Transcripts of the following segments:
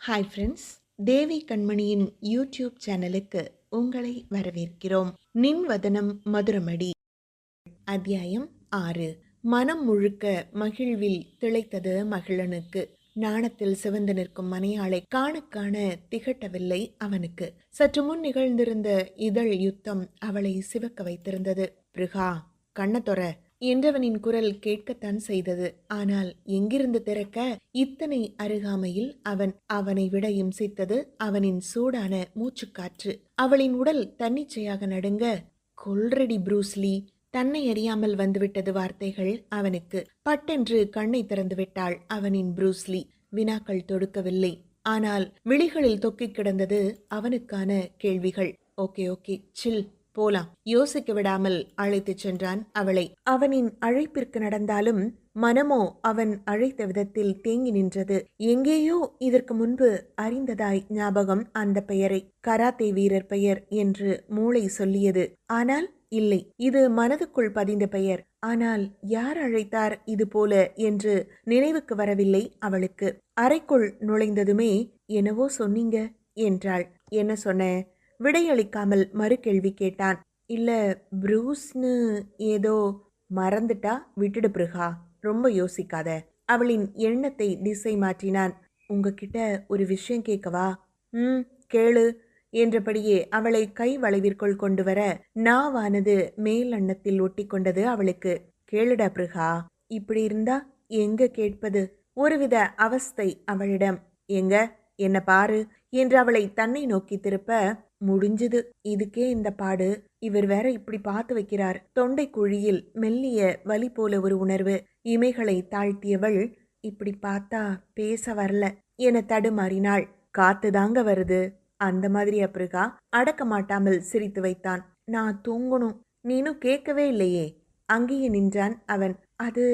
Hi friends, தேவி கண்மணியின் YouTube சேனலுக்கு உங்களை வரவேற்கிறோம். நின்வதனம் மதுரமடி. அத்தியாயம் 6. மனம் முழுக்க மகிழ்வில் திளைத்தது மகிழனுக்கு. நாணத்தில் சிவந்து நிற்கும் மனையாளை காண காண திகட்டவில்லை அவனுக்கு. சற்று முன் நிகழ்ந்திருந்த இதழ் யுத்தம் அவளை சிவக்க வைத்திருந்தது. பிருகா, கண்ணத்தொர என்றவனின் குரல் கேட்கத்தான் செய்தது. ஆனால் எங்கிருந்து திறக்க? இத்தனை அருகாமையில் அவனை விட இம்சித்தது அவனின் சூடான மூச்சுக்காற்று. அவளின் உடல் தன்னிச்சையாக நடுங்க. கொல்ரெடி ப்ரூஸ்லி. தன்னை அறியாமல் வந்துவிட்டது வார்த்தைகள் அவனுக்கு. பட்டென்று கண்ணை திறந்து விட்டாள் அவனின் ப்ரூஸ்லி. வினாக்கள் தொடுக்கவில்லை. ஆனால் விழிகளில் தொக்கிக் கிடந்தது அவனுக்கான கேள்விகள். ஓகே ஓகே, சில், போலாம். யோசிக்க விடாமல் அழைத்துச் சென்றான் அவளை. அவனின் அழைப்பிற்கு நடந்தாலும் மனமோ அவன் அழைத்த விதத்தில் தேங்கி நின்றது. எங்கேயோ இதற்கு முன்பு அறிந்ததாய் ஞாபகம் அந்த பெயரை. கராத்தே வீரர் பெயர் என்று மூளை சொல்லியது. ஆனால் இல்லை, இது மனதுக்குள் பதிந்த பெயர். ஆனால் யார் அழைத்தார் இது போல என்று நினைவுக்கு வரவில்லை அவளுக்கு. அறைக்குள் நுழைந்ததுமே என்னவோ சொன்னீங்க என்றாள். என்ன சொன்ன? விடையளிக்காமல் மறு கேள்வி கேட்டான். இல்ல, ப்ரூஸ்னு ஏதோ. மறந்துட்டா விட்டுடு பிருகா, ரொம்ப யோசிக்காத. அவளின் எண்ணத்தை திசை மாற்றினான். உங்ககிட்ட ஒரு விஷயம் கேட்கவா? கேளு என்றபடியே அவளை கை வளைவிற்குள் கொண்டு வர நாவானது மேல் அன்னத்தில் ஒட்டி கொண்டது அவளுக்கு. கேளுடா பிருகா. இப்படி இருந்தா எங்க கேட்பது? ஒருவித அவஸ்தை அவளிடம். எங்க என்ன பாரு என்று அவளை தன்னை நோக்கி திருப்ப, முடிஞ்சது, இதுக்கே இந்த பாடு. இவர் வேற இப்படி பார்த்து வைக்கிறார். தொண்டை குழியில் மெல்லிய வலி போல ஒரு உணர்வு. இமைகளை தாழ்த்தியவள், இப்படி பார்த்தா பேச வரல என தடுமாறினாள். காத்துதாங்க வருது. அந்த மாதிரி அப்ருகா அடக்க மாட்டாமல் சிரித்து வைத்தான். நான் தூங்கணும். நீனும் கேட்கவே இல்லையே. அங்கேயே நின்றான் அவன். அது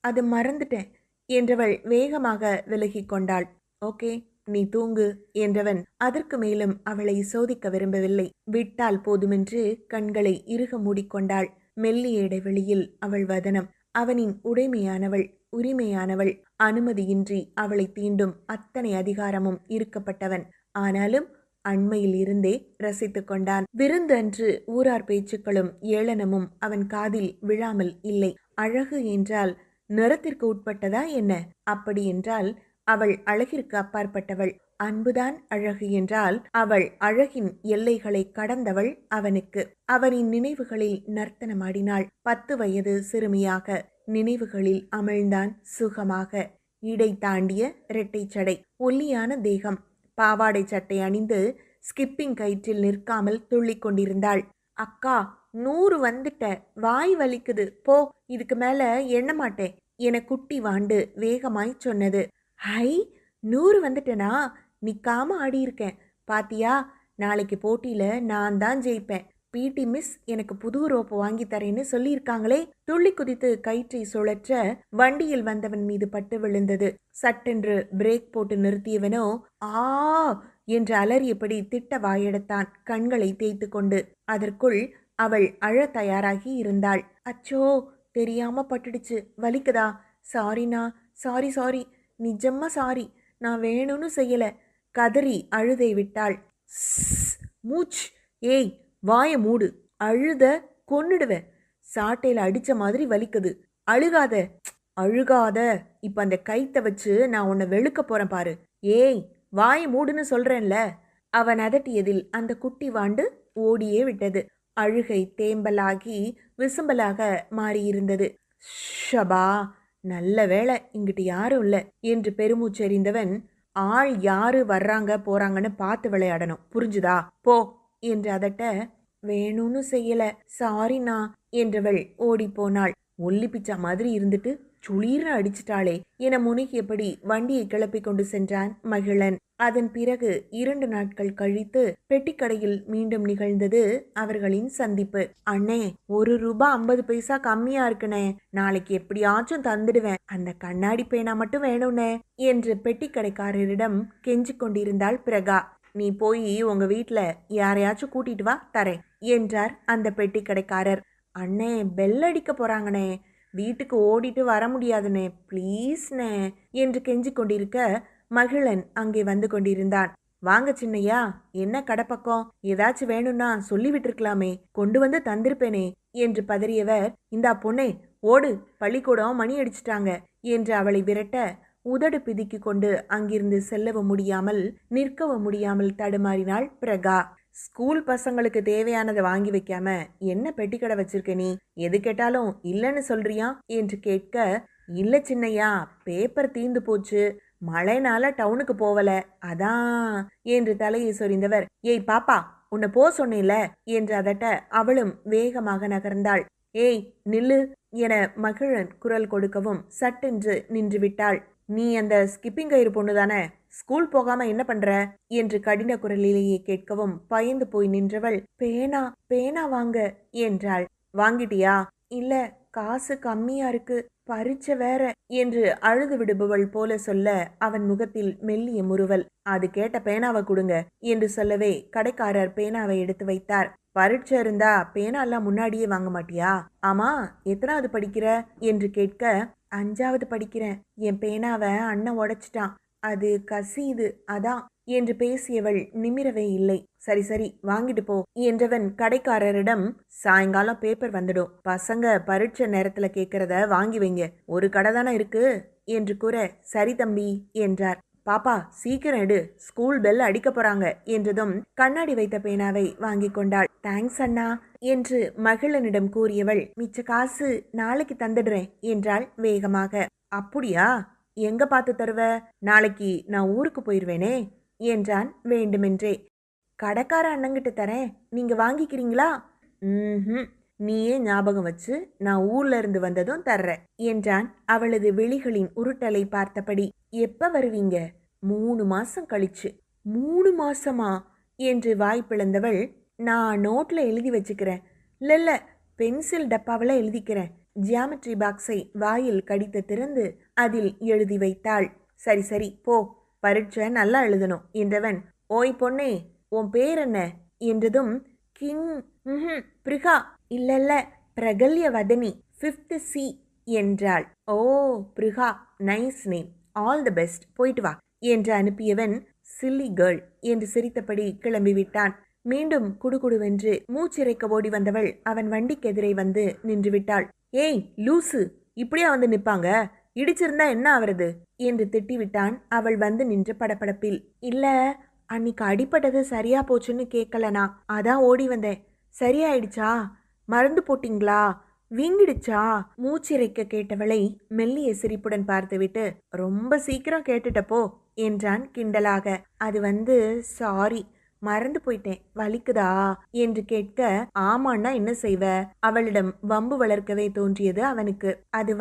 அது மறந்துட்டேன் என்றவள் வேகமாக விலகி கொண்டாள். ஓகே, நீ தூங்கு என்றவன் அதற்கு மேலும் அவளை சோதிக்க விரும்பவில்லை. விட்டால் போதுமென்று கண்களை இறுக மூடிக்கொண்டாள். மெல்லிய இடைவெளியில் அவள் வதனம். அவனின் உடைமையானவள், உரிமையானவள். அனுமதியின்றி அவளை தீண்டும் அத்தனை அதிகாரமும் இருக்கப்பட்டவன். ஆனாலும் அண்மையில் இருந்தே ரசித்து கொண்டான். விருந்து அன்று ஊரார் பேச்சுக்களும் ஏளனமும் அவன் காதில் விழாமல் இல்லை. அழகு என்றால் நிறத்திற்கு உட்பட்டதா என்ன? அப்படி என்றால் அவள் அழகிற்கு அப்பாற்பட்டவள். அன்புதான் அழகு என்றால் அவள் அழகின் எல்லைகளை கடந்தவள் அவனுக்கு. அவனின் நினைவுகளில் நர்த்தனமாடினாள். 10 வயது சிறுமியாக நினைவுகளில் அமிழ்ந்தான் சுகமாக. இடை தாண்டிய இரட்டை சடை, ஒல்லியான தேகம். பாவாடை சட்டை அணிந்து ஸ்கிப்பிங் கயிற்றில் நிற்காமல் துள்ளி கொண்டிருந்தாள். அக்கா, 100 வந்துட்ட, வாய் வலிக்குது, போ, இதுக்கு மேல எண்ண மாட்டேன் என குட்டி வாண்டு வேகமாய் சொன்னது. ஹை, 100 வந்துட்டேனா? நிற்காம ஆடியிருக்கேன் பாத்தியா? நாளைக்கு போட்டியில நான் தான் ஜெயிப்பேன். பிடி மிஸ் எனக்கு புது ரோப்பு வாங்கி தரேன்னு சொல்லியிருக்காங்களே. துள்ளி குதித்து கயிற்றை சுழற்ற வண்டியில் வந்தவன் மீது பட்டு விழுந்தது. சட்டென்று பிரேக் போட்டு நிறுத்தியவனோ ஆ என்று அலறியபடி திட்ட வாயெடுத்தான், கண்களை தேய்த்து கொண்டு. அதற்குள் அவள் அழ தயாராகி இருந்தாள். அச்சோ, தெரியாம பட்டுடுச்சு, வலிக்குதா? சாரிண்ணா, சாரி சாரி, நிஜமா சாரி, நான் வேணும்னு செய்யல. கதறி அழுதை விட்டாள். மூச், ஏய் வாய மூடு, அழுத கொன்னுடுவ. சாட்டையில அடிச்ச மாதிரி வலிக்குது, அழுகாத. அழுகாத. இப்ப அந்த கைத்தை வச்சு நான் உன்னை வெளுக்க போறேன் பாரு. ஏய், வாய மூடுன்னு சொல்றேன்ல. அவன் அதட்டியதில் அந்த குட்டி வாண்டு ஓடியே விட்டது. அழுகை தேம்பலாகி விசும்பலாக மாறியிருந்தது. ஷபா, நல்ல வேளை இங்கிட்டு யாரும் இல்லை என்று பெருமூச்செறிந்தவன், ஆள் யாரு வர்றாங்க போறாங்கன்னு பார்த்து விளையாடணும், புரிஞ்சுதா? போ என்று அதட்ட, வேணும்னு செய்யல, சாரிண்ணா என்றவள் ஓடி போனாள். ஒல்லி பிச்சா மாதிரி இருந்துட்டு சுளீர்னு அடிச்சிட்டாளே என முனகியபடி வண்டியை கிளப்பி கொண்டு சென்றான் மகிழன். அதன் பிறகு 2 நாட்கள் கழித்து பெட்டிக்கடையில் மீண்டும் நிகழ்ந்தது அவர்களின் சந்திப்பு. அண்ணே, ₹1.50 கம்மியா இருக்குனே, நாளைக்கு எப்படியாச்சும் தந்துடுவேன், அந்த கண்ணாடி பேனா மட்டும் வேணும்னே என்று பெட்டிக்கடைக்காரரிடம் கெஞ்சி கொண்டிருந்தாள் பிரகா. நீ போய் உங்க வீட்டுல யாரையாச்சும் கூட்டிட்டு வா, தரேன் என்றார் அந்த பெட்டிக்கடைக்காரர். அண்ணே, பெல் அடிக்க போறாங்கண்ணே, வீட்டுக்கு ஓடிட்டு வர முடியாதுனே, ப்ளீஸ்னே என்று கெஞ்சி கொண்டிருக்க, மகிழன் அங்கே வந்து கொண்டிருந்தான். வாங்க சின்னையா, என்ன கடப்பக்கம், ஏதாச்சும் வேணும்னா சொல்லி விட்டுருக்கலாமே, கொண்டு வந்து தந்திருப்பேனே என்று பதறியவர், இந்தா பொண்ணே ஓடு, பள்ளிக்கூடம் மணி அடிச்சிட்டாங்க என்று அவளை விரட்ட, உதடு பிதுக்கி கொண்டு அங்கிருந்து செல்லவும் முடியாமல் நிற்கவும் முடியாமல் தடுமாறினாள் பிரகா. ஸ்கூல் பசங்களுக்கு தேவையானதை வாங்கி வைக்காம என்ன பெட்டிக்கடை வச்சிருக்க நீ, எது கேட்டாலும் இல்லைன்னு சொல்றியா என்று கேட்க, இல்ல சின்னையா, பேப்பர் தீந்து போச்சு, மழைனால டவுனுக்கு போவல, அதான் என்று தலையை சொரிந்தவர், ஏய் பாப்பா, உன்னை போ சொன்னேல என்று அதட்ட அவளும் வேகமாக நகர்ந்தாள். ஏய் நில்லு என மகிழன் குரல் கொடுக்கவும் சட்டென்று நின்று விட்டாள். நீ அந்த ஸ்கிப்பிங் கயிறு பொண்ணு தானே, ஸ்கூல் போகாம என்ன பண்ற என்று கடின குரலிலேயே கேட்கவும் பயந்து போய் நின்றவள், பேனா பேனா வாங்க என்றாள். வாங்கிட்டியா? இல்ல, காசு கம்மியா இருக்கு, பரீட்சை வேற என்று அழுது விடுபவள் போல சொல்ல அவன் முகத்தில் மெல்லிய முறுவல். அது கேட்ட பேனாவை கொடுங்க என்று சொல்லவே கடைக்காரர் பேனாவை எடுத்து வைத்தார். பரீட்சை இருந்தா பேனா எல்லாம் முன்னாடியே வாங்க மாட்டியா? ஆமா, எத்தனாவது படிக்கிற என்று கேட்க, 5வது படிக்கிறேன், என் பேனாவை அண்ணன் உடைச்சிட்டான், அது கசியுது அதான் என்று பேசியவள் நிமிரவே இல்லை. சரி சரி வாங்கிட்டு போ என்றவன் கடைக்காரரிடம், சாயங்காலம் பேப்பர் வந்துடும், பசங்க பரீட்சை நேரத்துல கேட்கறத வாங்கி வைங்க, ஒரு கடை தானே இருக்கு என்று கூற, சரி தம்பி என்றார். பாப்பா சீக்கிரம் எடு, ஸ்கூல் பெல் அடிக்க போறாங்க என்றதும் கண்ணாடி வைத்த பேனாவை வாங்கி கொண்டாள். தேங்க்ஸ் அண்ணா என்று மகிழனிடம் கூறியவள், மிச்ச காசு நாளைக்கு தந்துடுறேன் என்றாள் வேகமாக. அப்படியா, எங்க பார்த்து தருவ? நாளைக்கு நான் ஊருக்கு போயிருவேனே என்றான் வேண்டுமென்றே. கடைக்கார அண்ணங்கிட்ட தரேன், நீங்க வாங்கிக்கிறீங்களா? நீயே ஞாபகம் வச்சு நான் ஊர்ல இருந்து வந்ததும் தர்ற என்றான் அவளது விழிகளின் உருட்டலை பார்த்தபடி. எப்ப வருவீங்க? 3 மாசம் கழிச்சு. 3 மாசமா என்று வாய் பிளந்தவள், நான் நோட்ல எழுதி வச்சுக்கிறேன், இல்ல பென்சில் டப்பாவில் எழுதிக்கிறேன். ஜியாமெட்ரி பாக்ஸை வாயில் கடித்து திறந்து அதில் எழுதி வைத்தாள். சரி சரி போ, பரீட்சை நல்லா எழுதணும் என்றவன், ஓய் பொண்ணே, உன் பேர் என்ன என்றதும், கிங் பிரிகா, இல்ல பிரகல்ய வதனி, 5th C என்றாள். ஓ Prika, nice name, all the best, போயிட்டு வா என்று அனுப்பியவன், சில்லி கேர்ள் என்று சிரித்தபடி கிளம்பிவிட்டான். மீண்டும் குடுகுடுவென்று மூச்சிறைக்க ஓடி வந்தவள் அவன் வண்டிக்கு எதிரே வந்து நின்று விட்டாள். ஏய் லூசு, இப்படியா வந்து நிப்பாங்க, இடிச்சிருந்தா என்ன ஆவறது என்று திட்டிவிட்டான் அவள் வந்து நின்ற படப்படப்பில். இல்ல, அன்னைக்கு அடிப்பட்டது சரியா போச்சுன்னு கேட்கலனா, அதான் ஓடி வந்தேன். சரியாயிடுச்சா? மருந்து போட்டிங்களா? வீங்கிடுச்சா? மூச்சிறைக்க கேட்டவளை மெல்லிய சிரிப்புடன் பார்த்துவிட்டு, ரொம்ப சீக்கிரம் கேட்டுட்டப்போ என்றான் கிண்டலாக. அது சாரி, மறந்து போயிட்டேன், வலிக்குதா என்று கேட்க, ஆமான்னா என்ன செய்வ? அவளிடம் வம்பு வளர்க்கவே தோன்றியது அவனுக்கு. அது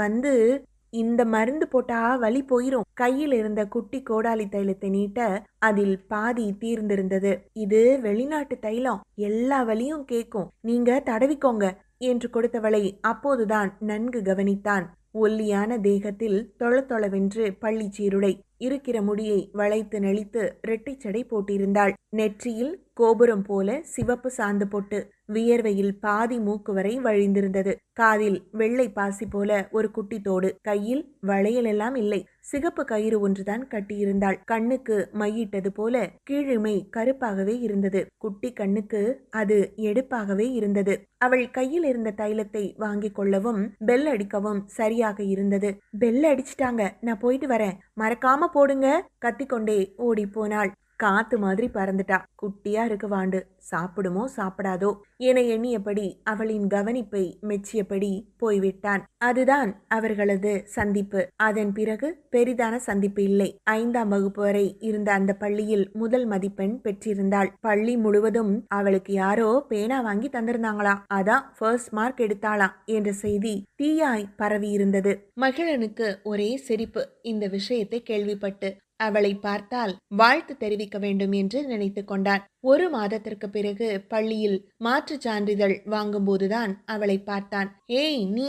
இந்த மருந்து போட்டா வலி போயிரும். கையில் இருந்த குட்டி கோடாலி தைலத்தை நீட்ட அதில் பாதி தீர்ந்திருந்தது. இது வெளிநாட்டு தைலம், எல்லா வலியும் கேட்கும், நீங்க தடவிக்கோங்க என்று கொடுத்தவளை அப்போதுதான் நன்கு கவனித்தான். ஒல்லியான தேகத்தில் தொளதொளவென்று பள்ளி சீருடை, இருக்கிற முடியை வளைத்து நெளித்து ரெட்டைச்சடை போட்டிருந்தாள். நெற்றியில் கோபுரம் போல சிவப்பு சாந்து பொட்டு, வியர்வையில் பாதி மூக்கு வரை வழிந்திருந்தது. காதில் வெள்ளை பாசி போல ஒரு குட்டி தோடு, கையில் வளையல் எல்லாம் இல்லை, சிகப்பு கயிறு ஒன்றுதான் கட்டியிருந்தாள். கண்ணுக்கு மையிட்டது போல கீழிமை கருப்பாகவே இருந்தது. குட்டி கண்ணுக்கு அது எடுப்பாகவே இருந்தது. அவள் கையில் இருந்த தைலத்தை வாங்கி கொள்ளவும் பெல் அடிக்கவும் சரியாக இருந்தது. பெல் அடிச்சிட்டாங்க, நான் போயிட்டு வரேன், மறக்காம போடுங்க கத்திக்கொண்டே ஓடி போனாள். காத்து மாதிரி பறந்துட்டா. குட்டியா இருக்கு வாண்டு, சாப்பிடுமோ சாப்பிடாதோ என எண்ணியபடி அவளின் கவனிப்பை மெச்சியபடி போய்விட்டான். அதுதான் அவர்களது சந்திப்பு. அதன் பிறகு பெரிதான சந்திப்பு இல்லை. 5ஆம் வகுப்பு வரை இருந்த அந்த பள்ளியில் முதல் மதிப்பெண் பெற்றிருந்தாள். பள்ளி முழுவதும் அவளுக்கு யாரோ பேனா வாங்கி தந்திருந்தாங்களாம், அதான் ஃபர்ஸ்ட் மார்க் எடுத்தாளாம் என்ற செய்தி தீயாய் பரவி இருந்தது. மகிழனுக்கு ஒரே சிரிப்பு இந்த விஷயத்தை கேள்விப்பட்டு. அவளை பார்த்தால் வாழ்த்து தெரிவிக்க வேண்டும் என்று நினைத்து கொண்டான். 1 மாதத்திற்கு பிறகு பள்ளியில் மாற்றுச் சான்றிதழ் வாங்கும்போதுதான் அவளை பார்த்தான். ஏய் நீ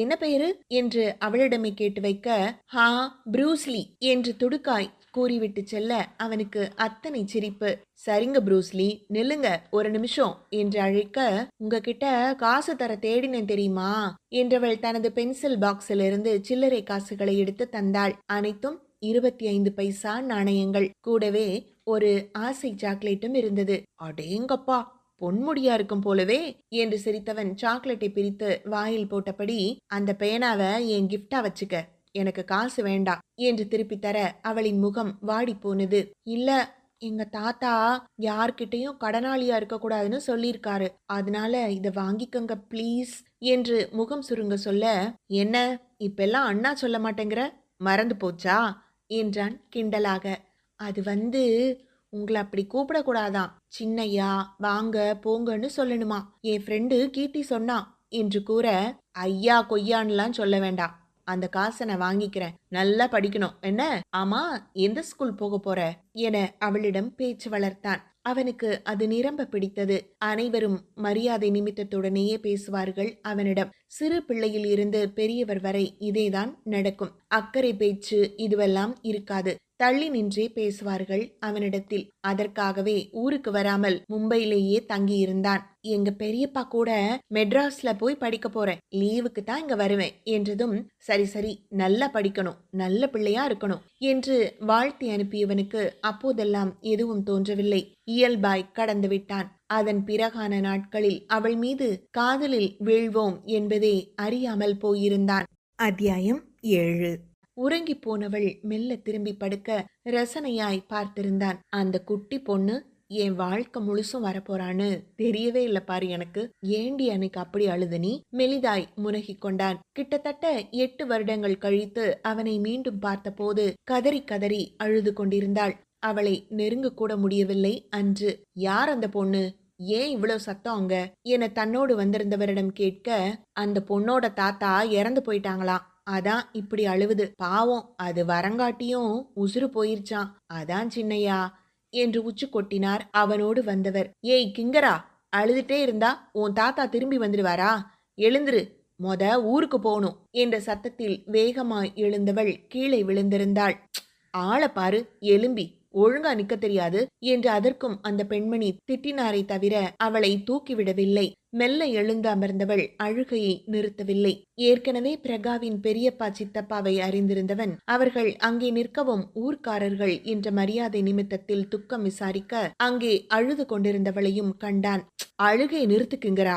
என்ன பெயரு என்று அவளிடமே கேட்டு வைக்க, ஹா ப்ரூஸ்லி என்று துடுக்காய் கூறிவிட்டு செல்ல அவனுக்கு அத்தனை சிரிப்பு. சரிங்க ப்ரூஸ்லி, நில்லுங்க ஒரு நிமிஷம் என்று அழைக்க, உங்ககிட்ட காசு தர தேடினேன் தெரியுமா என்றவள் தனது பென்சில் பாக்ஸில் இருந்து சில்லறை காசுகளை எடுத்து தந்தாள். அனைத்தும் 25 பைசா நாணயங்கள், கூடவே ஒரு ஆசை சாக்லேட்டும் இருந்தது. அடேங்கப்பா, பொன்முடியா இருக்கும் போலவே என்று சிரித்தவன் சாக்லேட்டை பிரித்து வாயில் போட்டபடி, அந்த பேனாவை என் கிஃப்டா வச்சுக்க, எனக்கு காசு வேண்டாம் என்று திருப்பி தர அவளின் முகம் வாடி போனது. இல்ல, எங்க தாத்தா யார்கிட்டயும் கடனாளியா இருக்கக்கூடாதுன்னு சொல்லியிருக்காரு, அதனால இத வாங்கிக்கங்க ப்ளீஸ் என்று முகம் சுருங்க சொல்ல, என்ன இப்பெல்லாம் அண்ணா சொல்ல மாட்டேங்கிற, மறந்து போச்சா என்றான் கிண்டலாக. அது வந்து, உங்களை அப்படி கூப்பிடக்கூடாதான், சின்னையா வாங்க போங்கன்னு சொல்லணுமா, என் ஃப்ரெண்டு கீர்த்தி சொன்னா என்று கூற, ஐயா கொய்யான்லாம் சொல்ல வேண்டாம், அந்த காசை நான் வாங்கிக்கிறேன், நல்லா படிக்கணும் என்ன, ஆமா எந்த ஸ்கூல் போக போற என அவளிடம் பேச்சு வளர்த்தான். அவனுக்கு அது நிரம்ப பிடித்தது. அனைவரும் மரியாதை நிமித்தத்துடனேயே பேசுவார்கள் அவனிடம். சிறு பிள்ளையில் இருந்து பெரியவர் வரை இதேதான் நடக்கும். அக்கறை பேச்சு இதுவெல்லாம் இருக்காது. தள்ளி நின்றே பேசுவார்கள் அவனிடத்தில். அதற்காகவே ஊருக்கு வராமல் மும்பையிலேயே தங்கியிருந்தான். எங்க பெரியப்பா கூட மெட்ராஸ்ல போய் படிக்க போறேன், லீவுக்கு தான் இங்க வருவேன் என்றதும், சரி சரி நல்லா படிக்கணும், நல்ல பிள்ளையா இருக்கணும் என்று வாழ்த்தி அனுப்பியவனுக்கு அப்போதெல்லாம் எதுவும் தோன்றவில்லை. இயல்பாய் கடந்து விட்டான். அதன் பிறகான நாட்களில் அவள் மீது காதலில் வீழ்வோம் என்பதே அறியாமல் போயிருந்தான். அத்தியாயம் 7. உறங்கி போனவள் மெல்ல திரும்பி படுக்க ரசனையாய் பார்த்திருந்தான். அந்த குட்டி பொண்ணு என் வாழ்க்கை முழுசும் வரப்போறான்னு தெரியவே இல்லை பாரு எனக்கு, ஏண்டி அன்னைக்கு அப்படி அழுது நீ, மெலிதாய் முனகி கொண்டான். கிட்டத்தட்ட 8 வருடங்கள் கழித்து அவனை மீண்டும் பார்த்த போது கதறி கதறி அழுது கொண்டிருந்தாள். அவளை நெருங்க கூட முடியவில்லை அன்று. யார் அந்த பொண்ணு, ஏன் இவ்வளவு சத்தம் அங்க என தன்னோடு வந்திருந்தவரிடம் கேட்க, அந்த பொண்ணோட தாத்தா இறந்து போயிட்டாங்களாம், அதான் இப்படி அழுவுது, பாவம் அது வரங்காட்டியும் உசுறு போயிருச்சான், அதான் சின்னையா என்று உச்சு கொட்டினார் அவனோடு வந்தவர். ஏய் கிங்கரா, அழுதுட்டே இருந்தா உன் தாத்தா திரும்பி வந்துடுவாரா, எழுந்துரு, மொத ஊருக்கு போகணும் என்ற சத்தத்தில் வேகமாய் எழுந்தவள் கீழே விழுந்திருந்தாள். ஆளை பாரு, எலும்பி ஒழுங்கா நிக்க தெரியாது என்று அதற்கும் அந்த பெண்மணி திட்டினாரை தவிர அவளை தூக்கிவிடவில்லை. மெல்ல எழுந்து அமர்ந்தவள் அழுகையை நிறுத்தவில்லை. ஏற்கனவே பிரகாவின் பெரியப்பா சித்தப்பாவை அறிந்திருந்தவன் அவர்கள் அங்கே நிற்கவும் ஊர்க்காரர்கள் என்ற மரியாதை நிமித்தத்தில் துக்கம் விசாரிக்க அங்கே அழுது கொண்டிருந்தவளையும் கண்டான். அழுகை நிறுத்துக்குங்கிறா,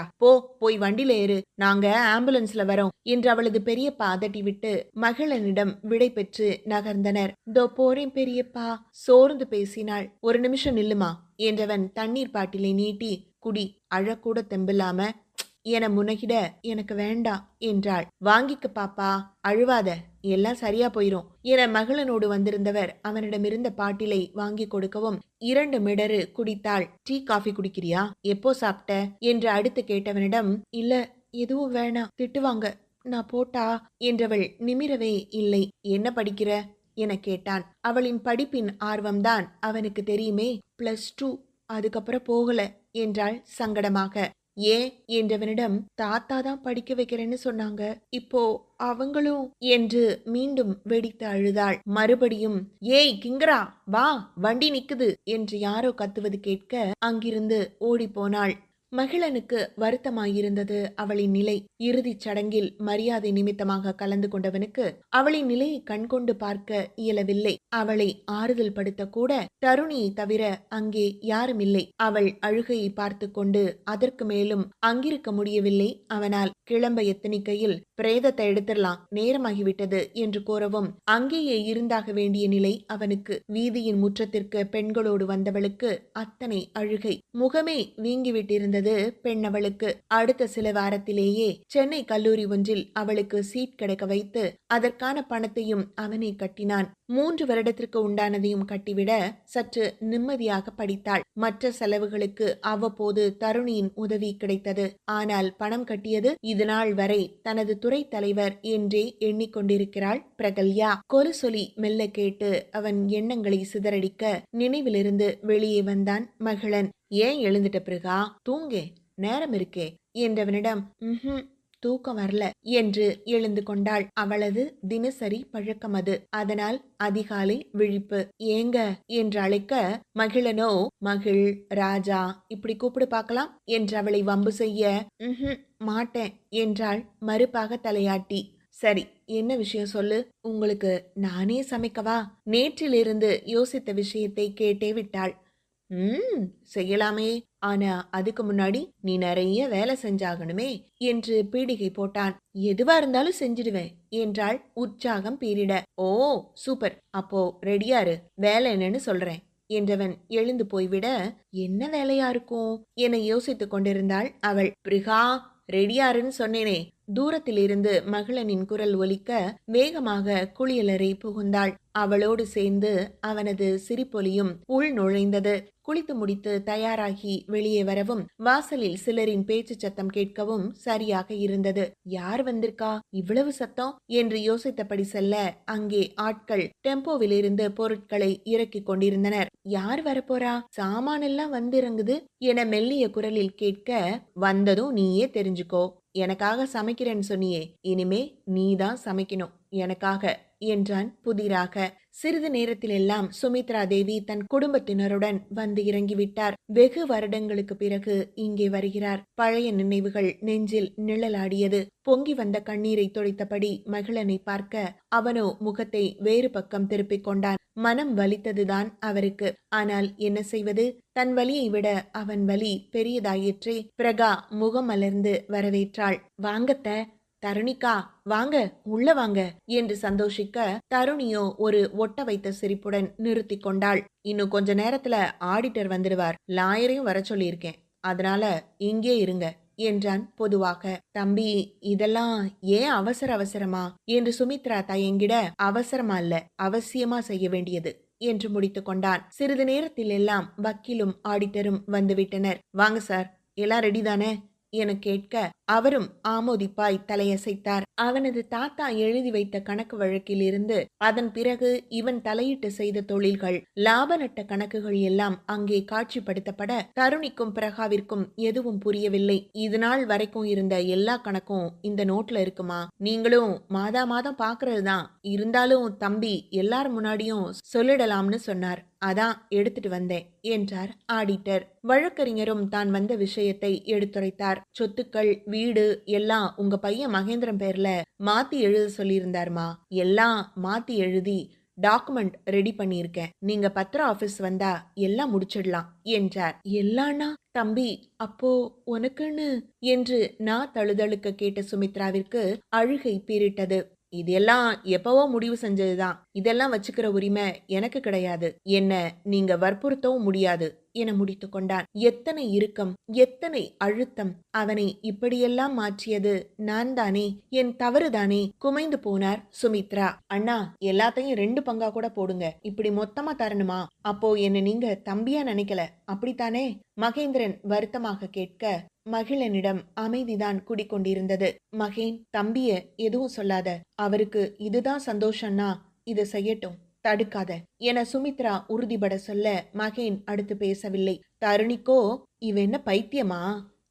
போய் வண்டியில ஏறு, நாங்க ஆம்புலன்ஸ்ல வரோம் என்று அவளது பெரியப்பா அதட்டிவிட்டு மகளனிடம் விடை பெற்று நகர்ந்தனர். தோ போறேன் பெரியப்பா, சோர்ந்து பேசினாள். ஒரு நிமிஷம் நில்லுமா என்றவன் தண்ணீர் பாட்டிலை நீட்டி குடி, அழக்கூட தெம்பில்லாம என முனகிட, எனக்கு வேண்டாம் என்றாள். வாங்கிக்க பாப்பா, அழுவாத, எல்லாம் சரியா போயிரும் என மகளனோடு வந்திருந்தவர் அவனிடமிருந்த பாட்டிலை வாங்கி கொடுக்கவும் 2 மிடரு குடித்தாள். டீ காஃபி குடிக்கிறியா, எப்போ சாப்பிட்ட என்று அடுத்து கேட்டவனிடம், இல்ல எதுவும் வேணாம், திட்டுவாங்க, நான் போட்டா என்றவள் நிமிரவே இல்லை. என்ன படிக்கிற என கேட்டான். அவளின் படிப்பின் ஆர்வம்தான் அவனுக்கு தெரியுமே, +2, அதுக்கப்புறம் போகல என்றாள் சங்கடமாக. ஏன் என்றவனிடம், தாத்தா தான் படிக்க வைக்கிறேன்னு சொன்னாங்க, இப்போ அவங்களும் என்று மீண்டும் வெடித்து அழுதாள். மறுபடியும், ஏய் கிங்கரா வா, வண்டி நிக்குது என்று யாரோ கத்துவது கேட்க அங்கிருந்து ஓடி போனாள். மகிழனுக்கு வருத்தமாயிருந்தது அவளின் நிலை. இறுதிச் சடங்கில் மரியாதை நிமித்தமாக கலந்து கொண்டவனுக்கு அவளின் நிலையை கண்கொண்டு பார்க்க இயலவில்லை. அவளை ஆறுதல் படுத்த கூட தருணியை தவிர அங்கே யாரும் இல்லை. அவள் அழுகையை பார்த்து கொண்டு அதற்கு மேலும் அங்கிருக்க முடியவில்லை அவனால். கிளம்ப எத்தனிக்கையில், பிரேதத்தை எடுத்துடலாம், நேரமாகிவிட்டது என்று கூறவும் அங்கேயே இருந்தாக வேண்டிய நிலை அவனுக்கு. வீதியின் முற்றத்திற்கு பெண்களோடு வந்தவளுக்கு அத்தனை அழுகை. முகமே வீங்கிவிட்டிருந்தது பெண்ணவளுக்கு. அடுத்த சில வாரத்திலேயே சென்னை கல்லூரி ஒன்றில் அவளுக்கு சீட் கிடைக்க வைத்து அதற்கான பணத்தையும் அவனே கட்டினான். 3 வருடத்திற்கு உண்டானதையும் கட்டிவிட சற்று நிம்மதியாக படித்தாள். மற்ற செலவுகளுக்கு அவ்வப்போது தருணியின் உதவி கிடைத்தது. ஆனால் பணம் கட்டியது இதுநாள் வரை தனது துறை தலைவர் என்றே எண்ணிக்கொண்டிருக்கிறாள் பிரகல்யா. கொலுசொலி மெல்ல கேட்டு அவன் எண்ணங்களை சிதறடிக்க நினைவிலிருந்து வெளியே வந்தான் மகிழன். ஏன் எழுந்துட்ட பிறகா, தூங்கே, நேரம் இருக்கே என்றவனிடம், தூக்கம் வரல என்று எழுந்து கொண்டாள். அவளது தினசரி பழக்கம் அது. அதனால் அதிகாலை விழிப்பு. ஏங்க என்று அழைக்க, மகிழனோ மகிழ், ராஜா இப்படி கூப்பிடு பார்க்கலாம் என்று அவளை வம்பு செய்ய, மாட்டேன் என்றாள் மறுப்பாக தலையாட்டி. சரி, என்ன விஷயம் சொல்லு? உங்களுக்கு நானே சமைக்கவா? நேற்றிலிருந்து யோசித்த விஷயத்தை கேட்டே விட்டாள். ம். செய்யலாமே. ஆனா அதுக்கு முன்னாடி நீ நெறைய வேலை செஞ்சாகணுமே என்று பீடிகை போட்டான். எதுவா இருந்தாலும் செஞ்சிடுவேன் என்றாள் உற்சாகம் பீரிட. ஓ! சூப்பர். அப்போ ரெடியா இரு. வேலை என்னன்னு சொல்றேன் என்றவன் எழுந்து போய்விட, என்ன வேலையா இருக்கும் என யோசித்துக் கொண்டிருந்தாள் அவள். பிருகா, ரெடியாருன்னு சொன்னேனே. தூரத்திலிருந்து மகளனின் குரல் ஒலிக்க வேகமாக குளியலறை புகுந்தாள். அவளோடு சேர்ந்து அவனது சிரிப்பொலியும் உள் நுழைந்தது. குளித்து முடித்து தயாராகி வெளியே வரவும் வாசலில் சிலரின் பேச்சு சத்தம் கேட்கவும் சரியாக இருந்தது. யார் வந்திருக்கா? இவ்வளவு சத்தம் என்று யோசித்தபடி செல்ல அங்கே ஆட்கள் டெம்போவிலிருந்து பொருட்களை இறக்கிக் கொண்டிருந்தனர். யார் வரப்போறா? சாமானெல்லாம் வந்திறங்குது என மெல்லிய குரலில் கேட்க, வந்ததும் நீயே தெரிஞ்சுக்கோ. எனக்காக சமைக்கிறேன்னு சொன்னியே, இனிமே நீதான் சமைக்கணும் எனக்காக என்றான் புதிராக. சிறிது நேரத்தில் எல்லாம் சுமித்ரா தேவி தன் குடும்பத்தினருடன் வந்து இறங்கிவிட்டார். வெகு வருடங்களுக்கு பிறகு இங்கே வருகிறார். பழைய நினைவுகள் நெஞ்சில் நிழலாடியது. பொங்கி வந்த கண்ணீரை துடைத்தபடி மகிழனை பார்க்க அவனோ முகத்தை வேறு பக்கம் திருப்பிக் கொண்டான். மனம் வலித்ததுதான் அவருக்கு. ஆனால் என்ன செய்வது? தன் வலியை விட அவன் வலி பெரியதாயிற்றே. பிரகா முகம் மலர்ந்து வரவேற்றாள். வாங்கத்த, தருணிக்கா வாங்க, உள்ள வாங்க என்று சந்தோஷிக்க, தருணியோ ஒரு ஒட்ட வைத்த சிரிப்புடன் நிறுத்தி கொண்டாள். இன்னும் கொஞ்ச நேரத்துல ஆடிட்டர் வந்துடுவார். லாயரையும் வர சொல்லியிருக்கேன். அதனால இங்கே இருங்க என்றான் பொதுவாக. தம்பி, இதெல்லாம் ஏன் அவசர அவசரமா என்று சுமித்ரா தயங்கிட, அவசரமா இல்ல, அவசியமா செய்ய வேண்டியது என்று முடித்து கொண்டான். சிறிது நேரத்தில் எல்லாம் வக்கீலும் ஆடிட்டரும் வந்துவிட்டனர். வாங்க சார், எல்லாம் ரெடி தானே என கேட்க அவரும் ஆமோதிப்பாய் தலையசைத்தார். அவனது தாத்தா எழுதி வைத்த கணக்கு வழக்கில் இருந்து அதன் பிறகு இவன் தலையிட்டு செய்த தொழில்கள், லாப நட்ட கணக்குகள் எல்லாம் அங்கே காட்சிப்படுத்தப்பட தருணிக்கும் பிரகாவிற்கும் எதுவும் புரியவில்லை. இது நாள் வரைக்கும் இருந்த எல்லா கணக்கும் இந்த நோட்ல இருக்குமா? நீங்களும் மாதா மாதம் பாக்குறதுதான். இருந்தாலும் தம்பி எல்லார் முன்னாடியும் சொல்லிடலாம்னு சொன்னார். அதான் எடுத்துட்டு வந்தேன் என்றார் ஆடிட்டர். வழக்கறிஞரும் தான் வந்த விஷயத்தை எடுத்துரைத்தார். சொத்துக்கள், வீடு எல்லாம் உங்க பையன் மகேந்திரன் பேர்ல மாத்தி எழுத சொல்லியிருந்தாருமா. எல்லாம் மாத்தி எழுதி டாக்குமெண்ட் ரெடி பண்ணியிருக்கேன். நீங்க பத்திர ஆபீஸ் வந்தா எல்லாம் முடிச்சிடலாம் என்றார். எல்லானா? தம்பி, அப்போ உனக்குன்னு என்று நான் தழுதழுக்க கேட்ட சுமித்ராவிற்கு அழுகை பீரிட்டது. இதெல்லாம் எப்பவோ முடிவு செஞ்சதுதான். இதெல்லாம் வச்சுக்கிற உரிமை எனக்கு கிடையாது. என்ன நீங்க வற்புறுத்தவும் முடியாது என முடித்து கொண்டான். எத்தனை இறுக்கம், எத்தனை அழுத்தம்! அவனை இப்படியெல்லாம் மாற்றியது நான் தானே, என் தவறுதானே. குமைந்து போனார் சுமித்ரா. அண்ணா, எல்லாத்தையும் 2 பங்கா கூட போடுங்க. இப்படி மொத்தமா தரணுமா? அப்போ என்ன நீங்க தம்பியா நினைக்கல, அப்படித்தானே? மகேந்திரன் வருத்தமாக கேட்க மகிழனிடம் அமைதிதான் குடிக்கொண்டிருந்தது. மகேன், தம்பிய எதுவும் சொல்லாத. அவருக்கு இதுதான் சந்தோஷம்னா இதை செய்யட்டும், தடுக்காத என சுமித்ரா உறுதிபட சொல்ல மகேன் அடுத்து பேசவில்லை. தருணிக்கோ இவ என்ன பைத்தியமா?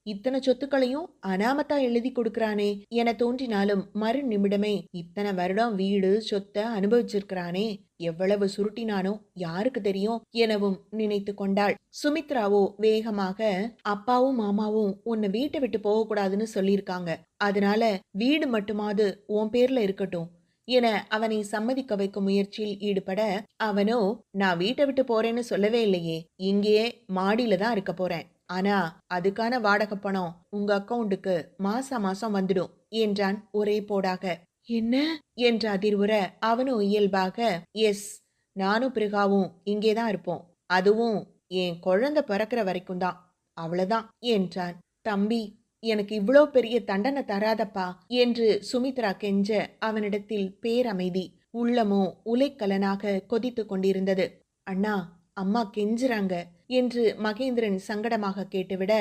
இத்தனை சொத்துக்களையும் அனாமத்தா எழுதி கொடுக்கறானே என தோன்றினாலும் மறு நிமிடமே இத்தனை வருடம் வீடு சொத்தை அனுபவிச்சிருக்கிறானே, எவ்வளவு சுருட்டினானோ யாருக்கு தெரியும் எனவும் நினைத்து கொண்டாள். சுமித்ராவோ வேகமாக, அப்பாவும் மாமாவும் உன்னை வீட்டை விட்டு போக கூடாதுன்னு சொல்லியிருக்காங்க. அதனால வீடு மட்டுமாவது உன் பேர்ல இருக்கட்டும் என அவனை சம்மதிக்க வைக்கும் முயற்சியில் ஈடுபட, அவனோ நான் வீட்டை விட்டு போறேன்னு சொல்லவே இல்லையே, இங்கேயே மாடியில தான் இருக்க போறேன். ஆனா அதுக்கான வாடகை பணம் உங்க அக்கவுண்டுக்கு மாசம் வந்துடும் என்றான் ஒரே போடாக. என்ன என்ற அதிர்வுற அவனோ இயல்பாக, எஸ், நானும் பிருகாவும் இங்கேதான் இருப்போம். அதுவும் என் குழந்தை பிறக்கிற வரைக்கும் தான், அவ்வளவுதான் என்றான். தம்பி, எனக்கு இவ்வளோ பெரிய தண்டனை தராதப்பா என்று சுமித்ரா கெஞ்ச அவனிடத்தில் பேரமைதி. உள்ளமோ உலைக்கலனாக கொதித்து கொண்டிருந்தது. அண்ணா, அம்மா கெஞ்சுறாங்க என்று மகேந்திரன் சங்கடமாக கேட்டுவிட,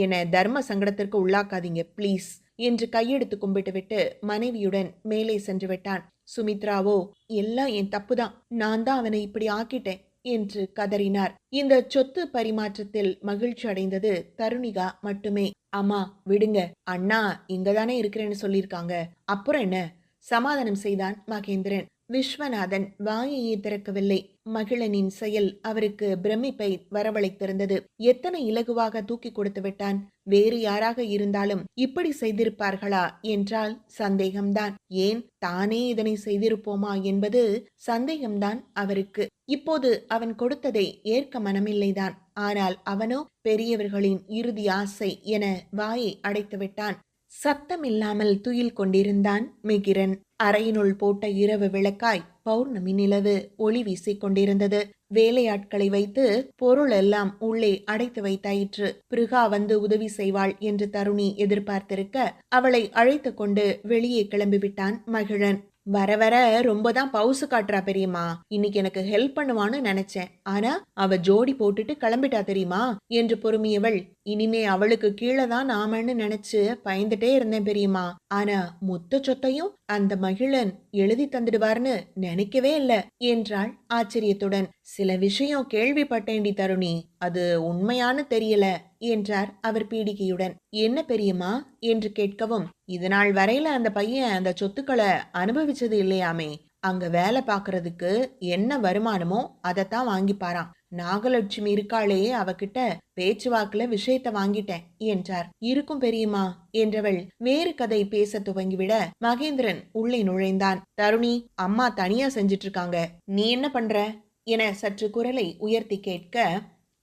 என தர்ம சங்கடத்திற்கு உள்ளாக்காதீங்க ப்ளீஸ் என்று கையெடுத்து கும்பிட்டு விட்டு மனைவியுடன் மேலே சென்று விட்டான். சுமித்ராவோ, எல்லாம் என் தப்புதான், நான் தான் அவனை இப்படி ஆக்கிட்டேன் என்று கதறினார். இந்த சொத்து பரிமாற்றத்தில் மகிழ்ச்சி அடைந்தது தருணிகா மட்டுமே. அம்மா விடுங்க, அண்ணா இங்கதானே இருக்கிறேன்னு சொல்லியிருக்காங்க, அப்புறம் என்ன? சமாதானம் செய்தான் மகேந்திரன். விஸ்வநாதன் வாயையே திறக்கவில்லை. மகிழனின் செயல் அவருக்கு பிரமிப்பை வரவழைத்திருந்தது. எத்தனை இலகுவாக தூக்கி கொடுத்து விட்டான். வேறு யாராக இருந்தாலும் இப்படி செய்திருப்பார்களா என்றால் சந்தேகம்தான். ஏன் தானே இதனை செய்திருப்போமா என்பது சந்தேகம்தான் அவருக்கு. இப்போது அவன் கொடுத்ததை ஏற்க மனமில்லைதான். ஆனால் அவனோ பெரியவர்களின் இறுதி ஆசை என வாயை அடைத்து விட்டான். சத்தமில்லாமல் துயில் கொண்டிருந்தான் மிகிரன். அறையினுள் போட்ட இரவு விளக்காய் பௌர்ணமி நிலவு ஒளி வீசிக் கொண்டிருந்தது. வேலையாட்களை வைத்து பொருள் எல்லாம் உள்ளே அடைத்து வைத்தாயிற்று. பிருகா வந்து உதவி செய்வாள் என்று தருணி எதிர்பார்த்திருக்க அவளை அழைத்து கொண்டு வெளியே கிளம்பிவிட்டான் மகிழன். வர வர ரொம்பதான் பவுசு காட்டுறா பெரியம்மா. இன்னைக்கு எனக்கு ஹெல்ப் பண்ணுவான்னு நினைச்சேன். ஆனா அவ ஜோடி போட்டுட்டு கிளம்பிட்டா தெரியுமா என்று பொறுமியவள், இனிமே அவளுக்கு கீழே தான் நாமன்னு நினைச்சு பயந்துட்டே இருந்தேன் பெரியம்மா. ஆனா மொத்த சொத்தையும் அந்த மகிழன் எழுதி தந்துடுவார்னு நினைக்கவே இல்ல என்றாள் ஆச்சரியத்துடன். சில விஷயம் கேள்விப்பட்டேன்டி தருணி, அது உண்மையானு தெரியல என்றார் அவர் பீடிகையுடன். என்ன பெரியம்மா என்று கேட்கவும், இதனாள் வரையில அந்த பையன் அந்த சொத்துக்களை அனுபவிச்சது இல்லையாமே. அங்க வேலை பாக்குறதுக்கு என்ன வருமானமோ அதைத்தான் வாங்கிப்பாராம். நாகலட்சுமி இருக்காளே, அவகிட்ட பேச்சுவாக்குல விஷயத்த வாங்கிட்டேன் என்றார். இருக்கும் பெரியம்மா என்றவள் வேறு கதை பேச துவங்கிவிட மகேந்திரன் உள்ளே நுழைந்தான். தருணி, அம்மா தனியா செஞ்சிட்டு இருக்காங்க, நீ என்ன பண்ற என சற்று குரலை உயர்த்தி கேட்க,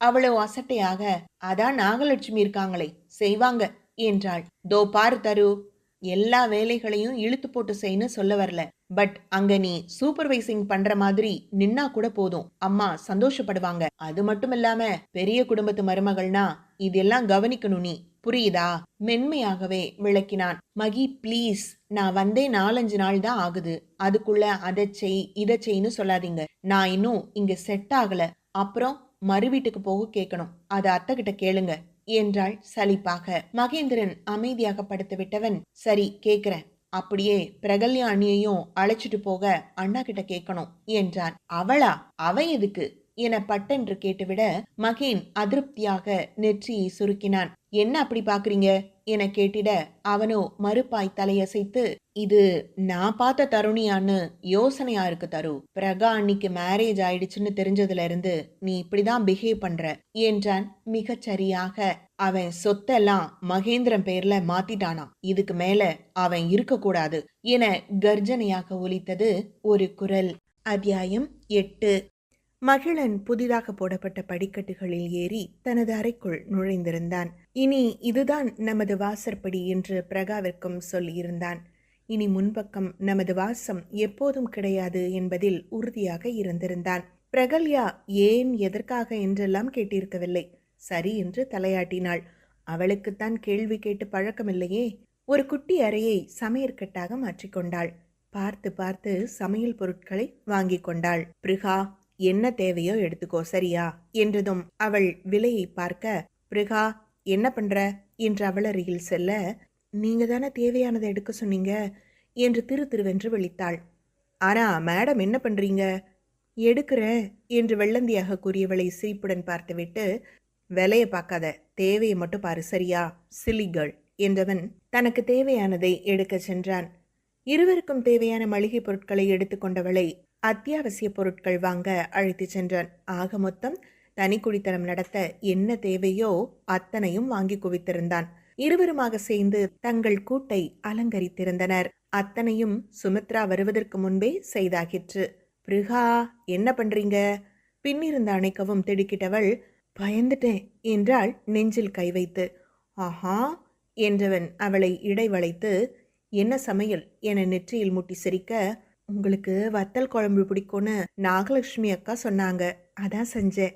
அவ்வளவு அசட்டையாக, அதான் நாகலட்சுமி இருக்காங்களே செய்வாங்க என்றாள். தோ பாரு தரு, எல்லா வேலைகளையும் இழுத்து போட்டு செய்யணும் சொல்ல வரல. பட் அங்க நீ சூப்பர்வைசிங் பண்ற மாதிரி நின்னா கூட போதும், அம்மா சந்தோஷப்படுவாங்க. அது மட்டும் இல்லாம பெரிய குடும்பத்து மருமகள்னா இதெல்லாம் கவனிக்கணும், நீ புரியுதா? மென்மையாகவே விளக்கினான். மகி ப்ளீஸ், நான் வந்தே 4-5 நாள் தான் ஆகுது. அதுக்குள்ள அதை செய் இதை செய்ன்னு சொல்லாதீங்க. நான் இன்னும் இங்க செட் ஆகல. அப்புறம் மறு வீட்டுக்கு போக கேட்கணும், அதை அத்தை கிட்ட கேளுங்க என்றாள் சலிப்பாக. மகேந்திரன் அமைதியாக படுத்து விட்டவன், சரி கேக்குறேன். அப்படியே பிரகல்யா அண்ணியையும் அழைச்சிட்டு போக அண்ணா கிட்ட கேட்கணும் என்றான். அவளா? அவ எதுக்கு என பட்டென்று கேட்டுவிட மகேன் அதிருப்தியாக நெற்றியை சுருக்கினான். என்ன அப்படி பாக்குறீங்க என கேட்டிட அவனோ மறுப்பாய் தலையசைத்து, இது நான் பார்த்த தருணியான்னு யோசனையா இருக்கு தரு. பிரகா அன்னிக்கு மேரேஜ் ஆயிடுச்சுன்னு தெரிஞ்சதுல இருந்து நீ இப்படிதான் பிஹேவ் பண்ற என்றான் மிகச் சரியாக. அவன் சொத்தெல்லாம் மகேந்திரன் பேர்ல மாத்திட்டானா, இதுக்கு மேல அவன் இருக்க கூடாது என கர்ஜனையாக ஒலித்தது ஒரு குரல். அத்தியாயம் 8. மகிழன் புதிதாக போடப்பட்ட படிக்கட்டுகளில் ஏறி தனது அறைக்குள் நுழைந்திருந்தான். இனி இதுதான் நமது வாசற்படி என்று பிரகாவிற்கும் சொல்லியிருந்தான். இனி முன்பக்கம் நமது வாசம் எப்போதும் கிடையாது என்பதில் உறுதியாக இருந்திருந்தான். பிரகல்யா ஏன் எதற்காக என்றெல்லாம் கேட்டிருக்கவில்லை. சரி என்று தலையாட்டினாள். அவளுக்குத்தான் கேள்வி கேட்டு பழக்கமில்லையே. ஒரு குட்டி அறையை சமையற்கட்டாக மாற்றிக்கொண்டாள். பார்த்து பார்த்து சமையல் பொருட்களை வாங்கி கொண்டாள். பிருகா, என்ன தேவையோ எடுத்துக்கோ சரியா என்றதும் அவள் விலையை பார்க்க, பிருகா என்ன பண்ற என்று அவள் அருகில் செல்ல, நீங்க தானே தேவையானதை எடுக்க சொன்னீங்க என்று திருவென்று விழித்தாள். ஆனா மேடம் என்ன பண்றீங்க? எடுக்கிறேன் என்று வெள்ளந்தியாக கூறியவளை சிரிப்புடன் பார்த்துவிட்டு, விலையை பார்க்காத, தேவையை மட்டும் பாரு சரியா சிலிகள் என்றவன் தனக்கு தேவையானதை எடுக்க சென்றான். இருவருக்கும் தேவையான மளிகை பொருட்களை எடுத்துக்கொண்டவளை அத்தியாவசிய பொருட்கள் வாங்க அழைத்து சென்றான். ஆக மொத்தம் தனி குடித்தனம் நடத்த என்ன தேவையோ அத்தனையும் வாங்கி குவித்திருந்தான். இருவருமாக சேர்ந்து தங்கள் கூட்டை அலங்கரித்திருந்தனர். அத்தனையும் சுமித்ரா வருவதற்கு முன்பே செய்தாகிற்று. பிருகா என்ன பண்றீங்க? பின்னிருந்த அணைக்கவும் திடுக்கிட்டவள், பயந்துட்டேன் என்றாள் நெஞ்சில் கை வைத்து. ஆஹா என்றவன் அவளை இடைவளைத்து, என்ன சமையல் என நெற்றியில் முட்டி சிரிக்க, உங்களுக்கு வத்தல் குழம்பு பிடிக்கும்னு நாகலட்சுமி அக்கா சொன்னாங்க, அதான் செஞ்சேன்.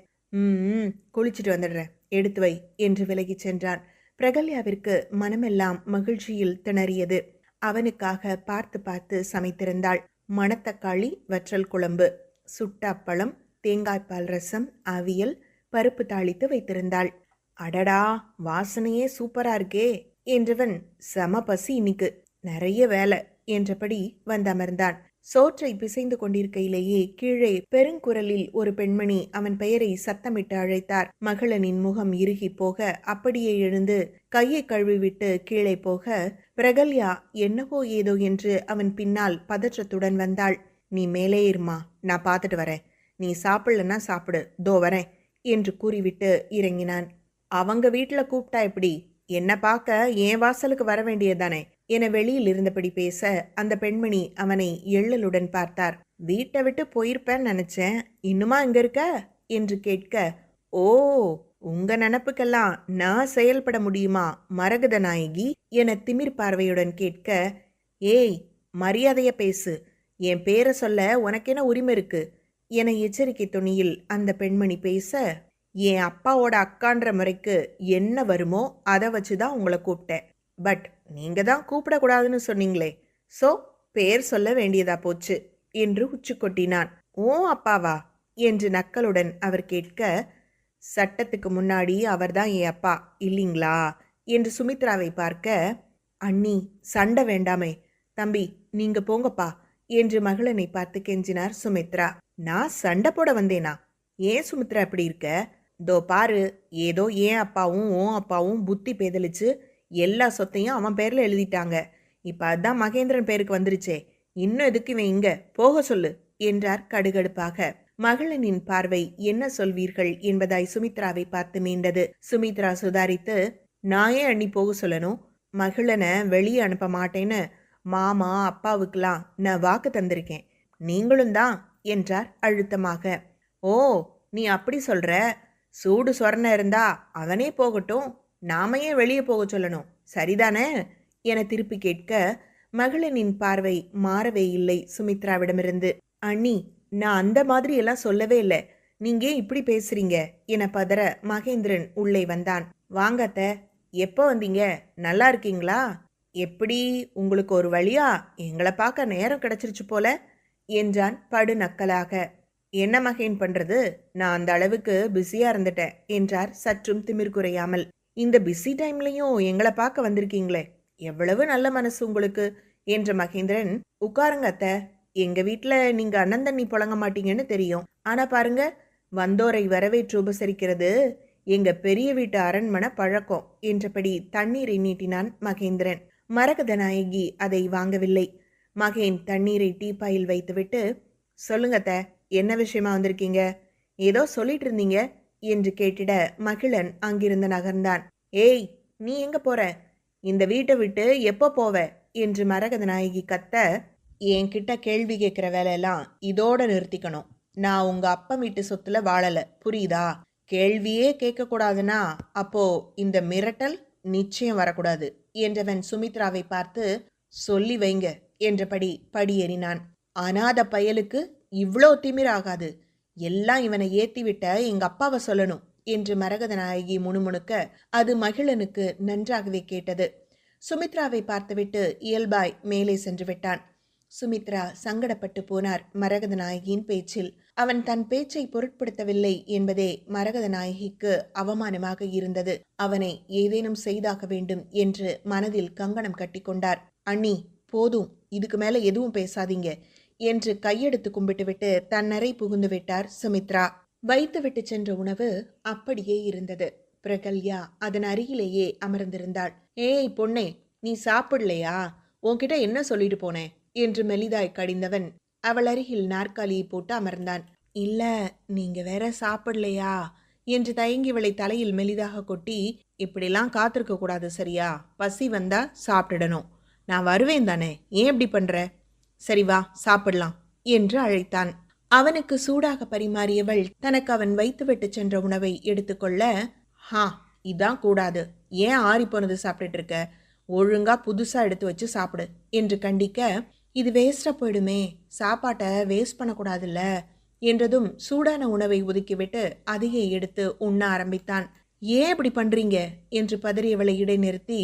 குளிச்சுட்டு வந்துடுறேன், எடுத்து வை என்று விலகி சென்றான். பிரகல்யாவிற்கு மனமெல்லாம் மகிழ்ச்சியில் திணறியது. அவனுக்காக பார்த்து பார்த்து சமைத்திருந்தாள். மணத்தக்காளி வற்றல் குழம்பு, சுட்ட அப்பளம், தேங்காய்பால் ரசம், அவியல், பருப்பு தாளித்து வைத்திருந்தாள். அடடா, வாசனையே சூப்பரா இருக்கே என்றவன், சம பசி இன்னைக்கு, நிறைய வேலை என்றபடி வந்தமர்ந்தான். சோற்றை பிசைந்து கொண்டிருக்கையிலேயே கீழே பெருங்குரலில் ஒரு பெண்மணி அவன் பெயரை சத்தமிட்டு அழைத்தார். மகளனின் முகம் இறுகி போக அப்படியே எழுந்து கையை கழுவிவிட்டு கீழே போக, பிரகல்யா என்னவோ ஏதோ என்று அவன் பின்னால் பதற்றத்துடன் வந்தாள். நீ மேலே இருமா, நான் பார்த்துட்டு வரேன் நீ சாப்பிடலன்னா சாப்பிடு, தோ வரேன் என்று கூறிவிட்டு இறங்கினான். அவங்க வீட்டில் கூப்பிட்டா எப்படி? என்ன பார்க்க என் வாசலுக்கு வர வேண்டியதானே என வெளியில் இருந்தபடி பேச அந்த பெண்மணி அவனை எள்ளலுடன் பார்த்தார். வீட்டை விட்டு போயிருப்பேன்னு நினைச்சேன், இன்னுமா இங்க இருக்க என்று கேட்க, ஓ, உங்க நினப்புக்கெல்லாம் நான் செயல்பட முடியுமா மரகத நாயகி என திமிர் பார்வையுடன் கேட்க, ஏய், மரியாதைய பேசு, என் பேரை சொல்ல உனக்கென உரிமை இருக்கு என எச்சரிக்கை துணியில் அந்த பெண்மணி பேச, என் அப்பாவோட அக்கான்ற முறைக்கு என்ன வருமோ அதை வச்சு தான் உங்களை கூப்பிட்டேன். பட் நீங்க தான் கூப்பிடக்கூடாதுன்னு சொன்னீங்களே, ஸோ பேர் சொல்ல வேண்டியதா போச்சு என்று உச்சு கொட்டினான். ஓ அப்பாவா என்று நக்கலுடன் அவர் கேட்க, சட்டத்துக்கு முன்னாடி அவர்தான் என் அப்பா இல்லைங்களா என்று சுமித்ராவை பார்க்க, அண்ணி சண்டை வேண்டாமே, தம்பி நீங்க போங்கப்பா என்று மகளனை பார்த்து கெஞ்சினார் சுமித்ரா. நான் சண்டை போட வந்தேனா? ஏன் சுமித்ரா இப்படி இருக்க? தோ பாரு, ஏதோ ஏன் அப்பாவும் ஓ அப்பாவும் புத்தி பேதலிச்சு எல்லா சொத்தையும் அவன் பேர்ல எழுதிட்டாங்க. இப்ப அதான் மகேந்திரன் பேருக்கு வந்துருச்சே, இன்னும் எதுக்கு இவன் இங்க, போக சொல்லு என்றார் கடுகடுப்பாக. மகளனின் பார்வை என்ன சொல்வீர்கள் என்பதாய் சுமித்ராவை பார்த்து மீண்டது. சுமித்ரா சுதாரித்து, நான் ஏன் அண்ணி போக சொல்லணும்? மகளனை வெளியே அனுப்ப மாட்டேன்னு மாமா அப்பாவுக்கெல்லாம் நான் வாக்கு தந்திருக்கேன், நீங்களும் தான் என்றார் அழுத்தமாக. ஓ, நீ அப்படி சொல்ற? சூடு சொரண இருந்தா அவனே போகட்டும், நாமையே வெளியே போக சொல்லணும், சரிதானே என திருப்பி கேட்க, மகளனின் பார்வை மாறவே இல்லை சுமித்ராவிடமிருந்து. அண்ணி, நான் அந்த மாதிரி எல்லாம் சொல்லவே இல்லை, நீங்க இப்படி பேசுறீங்க என பதற மகேந்திரன் உள்ளே வந்தான். வாங்கத்த, எப்போ வந்தீங்க? நல்லா இருக்கீங்களா? எப்படி உங்களுக்கு ஒரு வழியா எங்களை பார்க்க நேரம் கிடைச்சிருச்சு போல என்றான் படு நக்கலாக. என்ன மகேன் பண்றது, நான் அந்த அளவுக்கு பிஸியா இருந்துட்டேன் என்றார் சற்றும் திமிர் குறையாமல். இந்த பிஸி டைம்லையும் எங்களை பார்க்க வந்திருக்கீங்களே, எவ்வளவு நல்ல மனசு உங்களுக்கு என்ற மகேந்திரன். உட்காருங்க அத்த, எங்க வீட்டுல நீங்க அண்ணன் தண்ணி புழங்க மாட்டீங்கன்னு தெரியும், ஆனா பாருங்க, வந்தோரை வரவேற்று உபசரிக்கிறது எங்க பெரிய வீட்டு அரண்மனை பழக்கம் என்றபடி தண்ணீரை நீட்டினான் மகேந்திரன். மரகத நாயகி அதை வாங்கவில்லை. மகேன் தண்ணீரை டீப்பாயில் வைத்துவிட்டு, சொல்லுங்கத்த, என்ன விஷயமா வந்திருக்கீங்க? ஏதோ சொல்லிட்டு இருந்தீங்க என்று கேட்டிட மகிழன் அங்கிருந்து நகர்ந்தான். ஏய், நீ எங்க போற? இந்த வீட்டை விட்டு எப்போ போவ என்று மரகத நாயகி கத்த, என்கிட்ட கேள்வி கேட்கிற வேலையெல்லாம் இதோட நிறுத்திக்கணும். நான் உங்க அப்பா வீட்டு சொத்துல வாழல, புரியுதா? கேள்வியே கேட்கக்கூடாதுன்னா அப்போ இந்த மிரட்டல் நிச்சயம் வரக்கூடாது என்றவன் சுமித்ராவை பார்த்து, சொல்லி வைங்க என்றபடி படியேறினான். அனாத பயலுக்கு இவ்வளோ திமிராகாது, எல்லாம் இவனை ஏத்தி விட்ட எங்க அப்பாவை சொல்லணும் என்று மரகத நாயகி முணுமுணுக்க அது மகிழனுக்கு நன்றாகவே கேட்டது. சுமித்ராவை பார்த்துவிட்டு இயல்பாய் மேலே சென்று விட்டான். சுமித்ரா சங்கடப்பட்டு போனார் மரகத நாயகியின் பேச்சில். அவன் தன் பேச்சை பொருட்படுத்தவில்லை என்பதே மரகத நாயகிக்கு அவமானமாக இருந்தது. அவனை ஏதேனும் செய்தாக வேண்டும் என்று மனதில் கங்கணம் கட்டி கொண்டார். அண்ணி போதும், இதுக்கு மேல எதுவும் பேசாதீங்க என்று கையெடுத்து கும்பிட்டுவிட்டு தன்னறை புகுந்து விட்டார் சுமித்ரா. வைத்துவிட்டு சென்ற உணவு அப்படியே இருந்தது. பிரகல்யா அதன் அருகிலேயே அமர்ந்திருந்தாள். ஏய் பொண்ணே, நீ சாப்பிடலையா? உன்கிட்ட என்ன சொல்லிட்டு போனேன் என்று மெலிதாய் கடிந்தவன் அவள் அருகில் நாற்காலியை போட்டு அமர்ந்தான். இல்ல, நீங்க வேற சாப்பிடலையா என்று தயங்கியவளை தலையில் மெலிதாக கொட்டி, இப்படிலாம் காத்திருக்க கூடாது சரியா? பசி வந்தா சாப்பிடணும். நான் வருவேன் தானே, ஏன் இப்படி பண்ற? சரி வா சாப்பிடலாம் என்று அழைத்தான். அவனுக்கு சூடாக பரிமாறியவள் தனக்கு அவன் வைத்துவிட்டு சென்ற உணவை எடுத்துக்கொள்ள, ஹா இதான் கூடாது, ஏன் ஆறி போனது சாப்பிட்டுட்டு இருக்க? ஒழுங்கா புதுசா எடுத்து வச்சு சாப்பிடு என்று கண்டிக்க, இது வேஸ்டா போயிடுமே, சாப்பாட்டை வேஸ்ட் பண்ணக்கூடாதுல்ல என்றதும் சூடான உணவை ஒதுக்கிவிட்டு அதையே எடுத்து உண்ண ஆரம்பித்தான். ஏன் இப்படி பண்றீங்க என்று பதறியவளை இடைநிறுத்தி,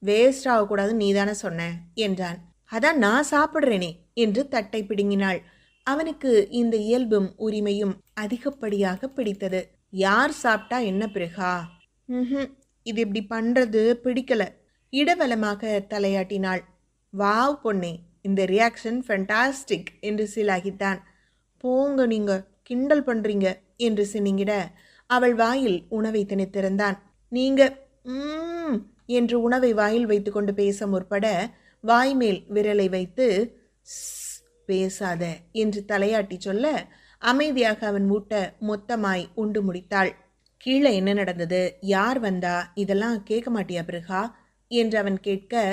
வேஸ்ட் ஆகக்கூடாது நீதானே சொன்ன என்றான். அதான் நான் சாப்பிட்றேனே என்று தட்டை பிடுங்கினாள். அவனுக்கு இந்த இயல்பும் உரிமையும் அதிகப்படியாக பிடித்தது. யார் சாப்பிட்டா என்ன பிறகா? இது இப்படி பண்றது பிடிக்கல. இடவலமாக தலையாட்டினாள். வாவ் பொண்ணே, இந்த ரியாக்ஷன் ஃபென்டாஸ்டிக் என்று சிலாகித்தான். போங்க, நீங்க கிண்டல் பண்றீங்க என்று சினிங்கிட அவள் வாயில் உணவை திணித்திருந்தான். நீங்க என்று உணவை வாயில் வைத்துக்கொண்டு பேச முற்பட வாய்மேல் விரலை வைத்து பேசாத என்று தலையாட்டி சொல்ல அமைதியாக அவன் ஊட்ட மொத்தமாய் உண்டு முடித்தாள். கீழே என்ன நடந்தது, யார் வந்தா, இதெல்லாம் கேட்க மாட்டியா பிருகா என்று அவன் கேட்க,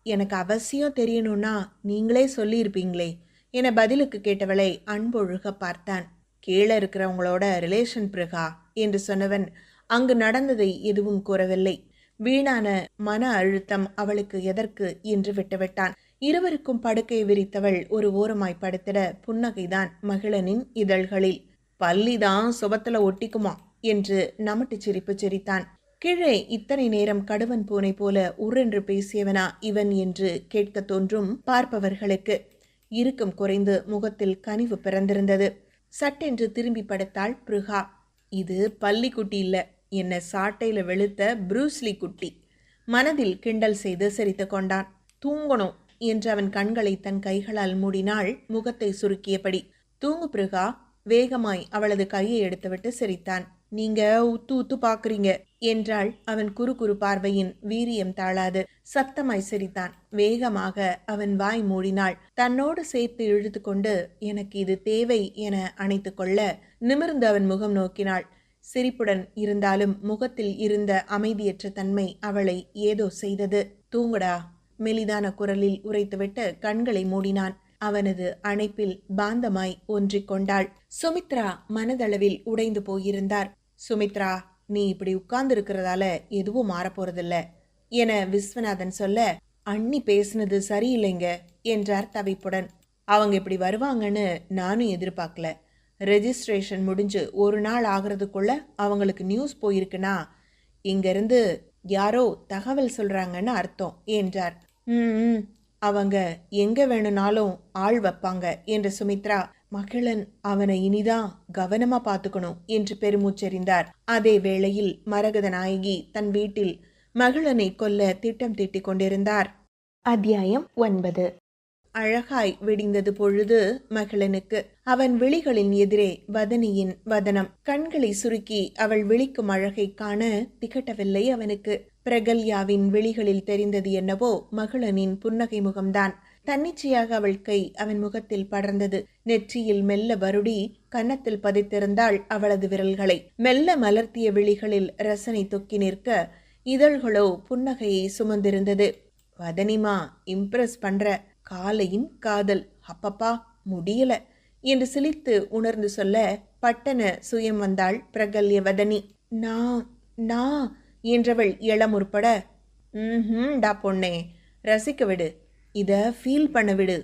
எனக்கு அவசியம் தெரியணும்னா நீங்களே சொல்லியிருப்பீங்களே என பதிலுக்கு கேட்டவளை அன்பொழுக பார்த்தான். கீழே இருக்கிறவங்களோட ரிலேஷன் பிருகா என்று சொன்னவன் அங்கு நடந்ததை எதுவும் கூறவில்லை. வீணான மன அழுத்தம் அவளுக்கு எதற்கு என்று விட்டுவிட்டான். இருவருக்கும் படுக்கை விரித்தவள் ஒரு ஓரமாய் படுத்திட புன்னகைதான் மகிழனின் இதழ்களில். பள்ளிதான் சுபத்துல ஒட்டிக்குமா என்று நமட்டு சிரிப்பு சிரித்தான். கீழே இத்தனை நேரம் கடுவன் பூனை போல உரென்று பேசியவனா இவன் என்று கேட்க தோன்றும் பார்ப்பவர்களுக்கு. இறுக்கம் குறைந்து முகத்தில் கனிவு பிறந்திருந்தது. சட்டென்று திரும்பி படுத்தாள் பிருகா. இது பள்ளி குட்டி இல்ல, என்ன சாட்டையில வெளுத்த ப்ரூஸ்லி குட்டி. மனதில் கிண்டல் செய்து சிரித்து கொண்டான். தூங்கணும் என்று அவன் கண்களை தன் கைகளால் மூடினாள், முகத்தை சுருக்கியபடி. தூங்கு பிருகா. வேகமாய் அவளது கையை எடுத்துவிட்டு சிரித்தான். நீங்க உத்து உத்து பாக்குறீங்க என்றாள். அவன் குறு குறு பார்வையின் வீரியம் தாழாது. சத்தமாய் சிரித்தான். வேகமாக அவன் வாய் மூடினாள். தன்னோடு சேர்த்து இழுத்து கொண்டு எனக்கு இது தேவை என அணைத்து கொள்ள நிமிர்ந்து அவன் முகம் நோக்கினாள். சிரிப்புடன் இருந்தாலும் முகத்தில் இருந்த அமைதியற்ற தன்மை அவளை ஏதோ செய்தது. தூங்குடா மெலிதான குரலில் உரைத்துவிட்டு கண்களை மூடினான். அவனது அணைப்பில் பாந்தமாய் ஒன்றிக் கொண்டாள். சுமித்ரா மனதளவில் உடைந்து போயிருந்தார். சுமித்ரா, நீ இப்படி உட்கார்ந்து இருக்கிறதால எதுவும் மாறப்போறதில்ல என விஸ்வநாதன் சொல்ல, அண்ணி பேசுனது சரியில்லைங்க என்றார் தவிப்புடன். அவங்க இப்படி வருவாங்கன்னு நானும் எதிர்பார்க்கல. ரெஜிஸ்ட்ரேஷன் முடிஞ்சு ஒரு நாள் ஆகிறதுக்குள்ள அவங்களுக்கு நியூஸ் போயிருக்குன்னா இங்கிருந்து யாரோ தகவல் சொல்றாங்கன்னு அர்த்தம் என்றார். அவங்க எங்க வேணும்னாலும் ஆள் வைப்பாங்க என்ற சுமித்ரா, மகிழன் அவனை இனிதான் கவனமா பார்த்துக்கணும் என்று பெருமூச்செறிந்தார். அதே வேளையில் மரகத நாயகி தன் வீட்டில் மகிழனை கொல்ல திட்டம் தீட்டிக் கொண்டிருந்தார். அத்தியாயம் 9. அழகாய் விடிந்தது பொழுது மகிழனுக்கு. அவன் விழிகளின் எதிரே வதனியின் வதனம். கண்களை சுருக்கி அவள் விழிக்கும் அழகை காண திகட்டவில்லை அவனுக்கு. பிரகல்யாவின் விழிகளில் தெரிந்தது என்னவோ மகிழனின் புன்னகை முகம்தான். தன்னிச்சையாக அவள் கை அவன் முகத்தில் படர்ந்தது. நெற்றியில் மெல்ல வருடி கன்னத்தில் பதித்திருந்தாள் அவளது விரல்களை. மெல்ல மலர்த்திய விழிகளில் ரசனை தொக்கி நிற்க, இதழ்களோ புன்னகையை சுமந்திருந்தது. வதனிமா, இம்ப்ரெஸ் பண்ற, காலையின் காதல், அப்பப்பா முடியல என்று சிலித்து உணர்ந்து சொல்ல பட்டன சுயம் வந்தாள் பிரகல்ய வதனி. நான் என்றவள் எழமுற்பட, டா பொண்ணே, ரசிக்க விடு, இத ஃபீல் பண்ண விடு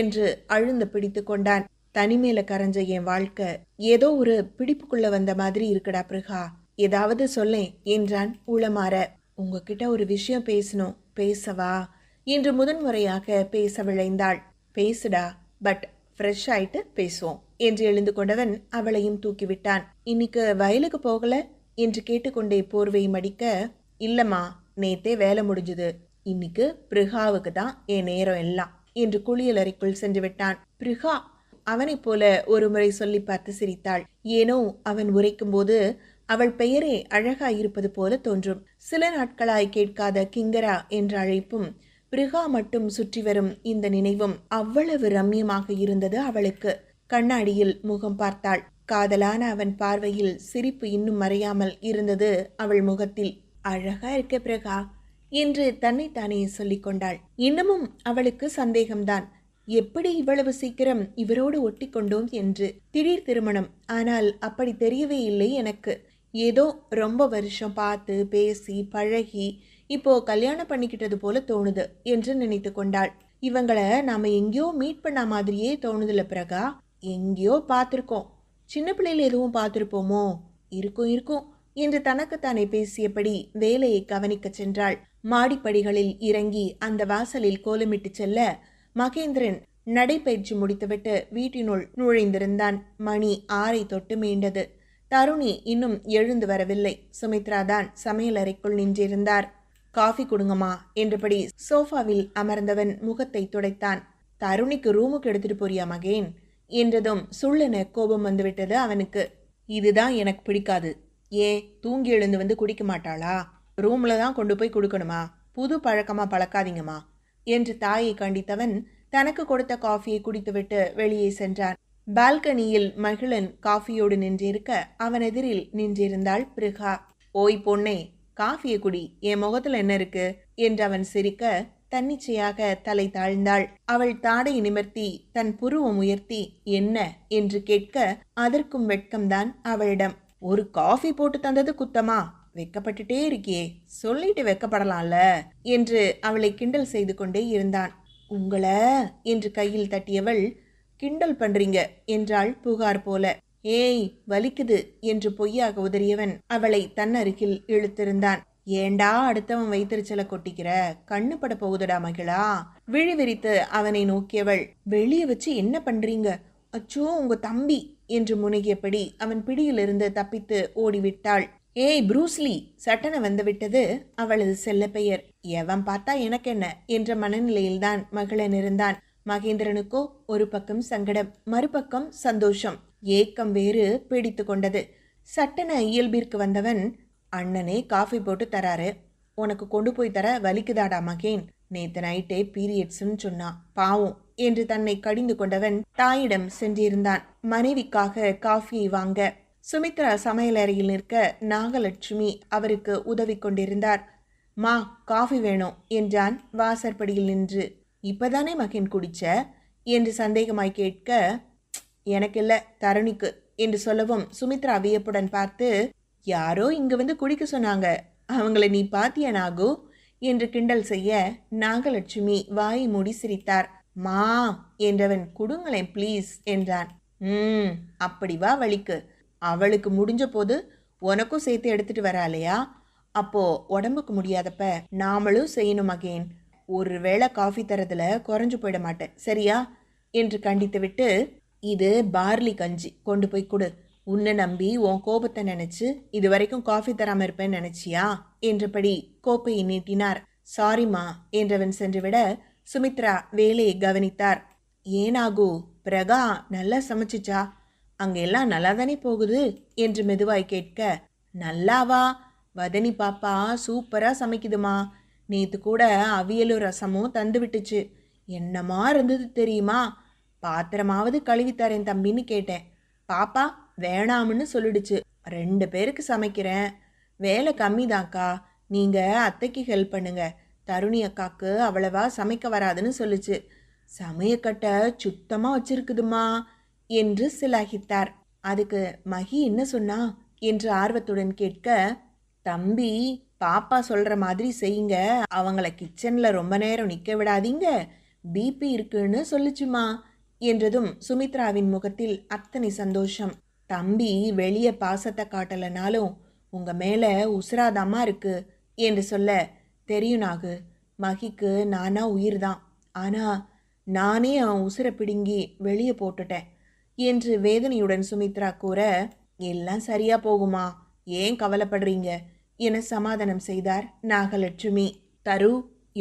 என்று அழுந்த பிடித்து கொண்டான். தனிமேல கரைஞ்ச என் வாழ்க்கை ஏதோ ஒரு பிடிப்புக்குள்ள வந்த மாதிரி இருக்குடா பிருகா, ஏதாவது சொல்லேன் என்றான் உளமாற. உங்ககிட்ட ஒரு விஷயம் பேசணும், பேசவா என்று முதன்முறையாக பேச விழைந்தாள். பேசுடா, பட் ஃப்ரெஷ் ஆயிட்டு பேசுவோம் என்று எழுந்து கொண்டவன் அவளையும் தூக்கிவிட்டான். இன்னைக்கு வயலுக்கு போகல என்று கேட்டுக்கொண்டே போர்வை மடிக்க, இல்லம்மா, நேத்தே வேலை முடிஞ்சுது, இன்னைக்கு பிருகாவுக்கு தான் என் நேரம் எல்லாம் என்று குளியலறைக்குள் சென்று விட்டான். பிருகா அவனை போல ஒரு முறை சொல்லி பார்த்து சிரித்தாள். ஏனோ அவன் உரைக்கும் போது அவள் பெயரே அழகாயிருப்பது போல தோன்றும். சில நாட்களாய் கேட்காத கிங்கரா என்ற அழைப்பும் பிருகா மட்டும் சுற்றி வரும் இந்த நினைவும் அவ்வளவு ரம்யமாக இருந்தது அவளுக்கு. கண்ணாடியில் முகம் பார்த்தாள். காதலான அவன் பார்வையில் சிரிப்பு இன்னும் மறையாமல் இருந்தது அவள் முகத்தில். அழகா இருக்க பிருகா என்று தன்னைத்தானே சொல்லிக் கொண்டாள். இன்னமும் அவளுக்கு சந்தேகம்தான். எப்படி இவ்வளவு சீக்கிரம் இவரோடு ஒட்டி கொண்டோம் என்று. திடீர் திருமணம், ஆனால் அப்படி தெரியவே இல்லை எனக்கு. ஏதோ ரொம்ப வருஷம் பார்த்து பேசி பழகி இப்போ கல்யாணம் பண்ணிக்கிட்டது போல தோணுது என்று நினைத்து கொண்டாள். இவங்களை நாம எங்கேயோ மீட் பண்ண மாதிரியே தோணுதுல பிறகா. எங்கேயோ பார்த்துருக்கோம், சின்ன பிள்ளையில எதுவும் பார்த்துருப்போமோ, இருக்கும் என்று தனக்குத்தானே பேசியபடி வேலையை கவனிக்க சென்றாள். மாடிப்படிகளில் இறங்கி அந்த வாசலில் கோலமிட்டு செல்ல மகேந்திரன் நடைபயிற்சி முடித்துவிட்டு வீட்டினுள் நுழைந்திருந்தான். மணி 6 தொட்டு மீண்டது. தருணி இன்னும் எழுந்து வரவில்லை. சுமித்ரா தான் சமையலறைக்குள் நின்றிருந்தார். காஃபி கொடுங்கம்மா என்றபடி சோஃபாவில் அமர்ந்தவன் முகத்தை துடைத்தான். தருணிக்கு ரூமுக்கு எடுத்துட்டு போறியா மகேன் என்றதும் சுள்ளென கோபம் வந்துவிட்டது அவனுக்கு. இதுதான் எனக்கு பிடிக்காது. ஏன் தூங்கி எழுந்து வந்து குடிக்க மாட்டாளா? ரூம்ல தான் கொண்டு போய் கொடுக்கணுமா? புது பழக்கமா பழக்காதீங்கம்மா என்று தாயை கண்டித்தவன் தனக்கு கொடுத்த காஃபியை குடித்துவிட்டு வெளியே சென்றான். பால்கனியில் மகிழன் காஃபியோடு நின்றிருக்க அவன் எதிரில் நின்றிருந்தாள் பிருகா. ஓய் பொண்ணே, காஃபியை குடி, என் முகத்துல என்ன இருக்கு என்று அவன் சிரிக்க தன்னிச்சையாக தலை தாழ்ந்தாள். அவள் தாடை நிமிர்த்தி தன் புருவம் உயர்த்தி என்ன என்று கேட்க அதற்கும் வெட்கம்தான் அவளிடம். ஒரு காஃபி போட்டு தந்தது குத்தமா? வெக்கப்பட்டுட்டே இருக்கியே, சொல்லிட்டு வெக்கப்படலாம்ல என்று அவளை கிண்டல் செய்து கொண்டே இருந்தான். உங்களை என்று கையில் தட்டியவள், கிண்டல் பண்றீங்க என்றாள் புகார் போல. ஏய் வலிக்குது என்று பொய்யாக உதறியவன் அவளை தன் அருகில் இழுத்திருந்தான். ஏண்டா அடுத்தவன் வைத்திருச்சல கொட்டிக்கிற, கண்ணு பட போகுதுடா மகிழா. விழி விரித்து அவனை நோக்கியவள், வெளியே வச்சு என்ன பண்றீங்க? அச்சோ உங்க தம்பி என்று முனகியபடி அவன் பிடியிலிருந்து தப்பித்து ஓடிவிட்டாள். ஏய் ப்ரூஸ்லி, சட்டன வந்துவிட்டது அவளது செல்ல பெயர். எவன் பார்த்தா எனக்கென்ன என்ற மனநிலையில்தான் மகளன் இருந்தான். மகேந்திரனுக்கோ ஒரு பக்கம் சங்கடம், மறுபக்கம் சந்தோஷம், ஏக்கம் வேறு பிடித்து கொண்டது. சட்டன இயல்பிற்கு வந்தவன், அண்ணனே காஃபி போட்டு தராரு, உனக்கு கொண்டு போய் தர வலிக்குதாடா மகேன்? நேத்து நைட்டே பீரியட்ஸ்ன்னு சொன்னான், பாவம் என்று தன்னை கடிந்து கொண்டவன் தாயிடம் சென்றிருந்தான் மனைவிக்காக காஃபியை வாங்க. சுமித்ரா சமையலறையில் நிற்க நாகலட்சுமி அவருக்கு உதவி கொண்டிருந்தார். மா காஃபி வேணும் என்றான் வாசற்படியில் நின்று. இப்பதானே மகன் குடிச்ச என்று சந்தேகமாய் கேட்க, எனக்கில்ல தருணிக்கு என்று சொல்லவும் சுமித்ரா வியப்புடன் பார்த்து, யாரோ இங்க வந்து குடிக்க சொன்னாங்க, அவங்கள நீ பாத்திய நாகு என்று கிண்டல் செய்ய நாகலட்சுமி வாயை மூடி சிரித்தார். மா என்றவன், குடுங்களேன் ப்ளீஸ் என்றான். அப்படி வா வழிக்கு, அவளுக்கு முடிஞ்ச போது உனக்கும் சேர்த்து எடுத்துட்டு வராலையா? அப்போ உடம்புக்கு முடியாதப்ப நாமளும் செய்யணும் மகேன். ஒரு வேளை காஃபி தரதுல குறைஞ்சு போயிட மாட்டேன் சரியா என்று கண்டித்து விட்டு, இது பார்லி கஞ்சி, கொண்டு போய் கொடு. உன்னை நம்பி உன் கோபத்தை நினைச்சு இது வரைக்கும் காஃபி தராம இருப்பேன்னு நினைச்சியா என்றபடி கோப்பையை நீட்டினார். சாரிம்மா என்றவன் சென்றுவிட சுமித்ரா வேலையை கவனித்தார். ஏனாகு, பிரகா நல்லா சமைச்சிச்சா? அங்க எல்லாம் நல்லா தானே போகுது என்று மெதுவாய் கேட்க, நல்லாவா? வதனி பாப்பா சூப்பரா சமைக்குதுமா. நேத்து கூட அவியலும் ரசமும் தந்து விட்டுச்சு. என்னமா இருந்தது தெரியுமா? பாத்திரமாவது கழுவி தரேன் தம்பின்னு கேட்டேன், பாப்பா வேணாம்னு சொல்லிடுச்சு. 2 பேருக்கு சமைக்கிறேன், வேலை கம்மிதான்க்கா, நீங்க அத்தைக்கு ஹெல்ப் பண்ணுங்க, தருணி அக்காக்கு அவ்வளவா சமைக்க வராதுன்னு சொல்லுச்சு. சமையக்கட்டை சுத்தமாக வச்சிருக்குதுமா என்று சிலாகித்தார். அதுக்கு மகி என்ன சொன்னா என்று ஆர்வத்துடன் கேட்க, தம்பி பாப்பா சொல்ற மாதிரி செய்யுங்க, அவங்கள கிச்சன்ல ரொம்ப நேரம் நிற்க விடாதீங்க, பிபி இருக்குன்னு சொல்லுச்சுமா என்றதும் சுமித்ராவின் முகத்தில் அத்தனை சந்தோஷம். தம்பி வெளியே பாசத்தை காட்டலைனாலும் உங்க மேல உசுராதாமா இருக்கு என்று சொல்ல, தெரியும் நாகு, மகிக்கு நானா உயிர் தான், ஆனா நானே அவன் உசுரை பிடுங்கி வெளியே போட்டுட்டேன் என்று வேதனையுடன் சுமித்ரா கூற, எல்லாம் சரியா போகுமா, ஏன் கவலைப்படுறீங்க என சமாதானம் செய்தார் நாகலட்சுமி. தரு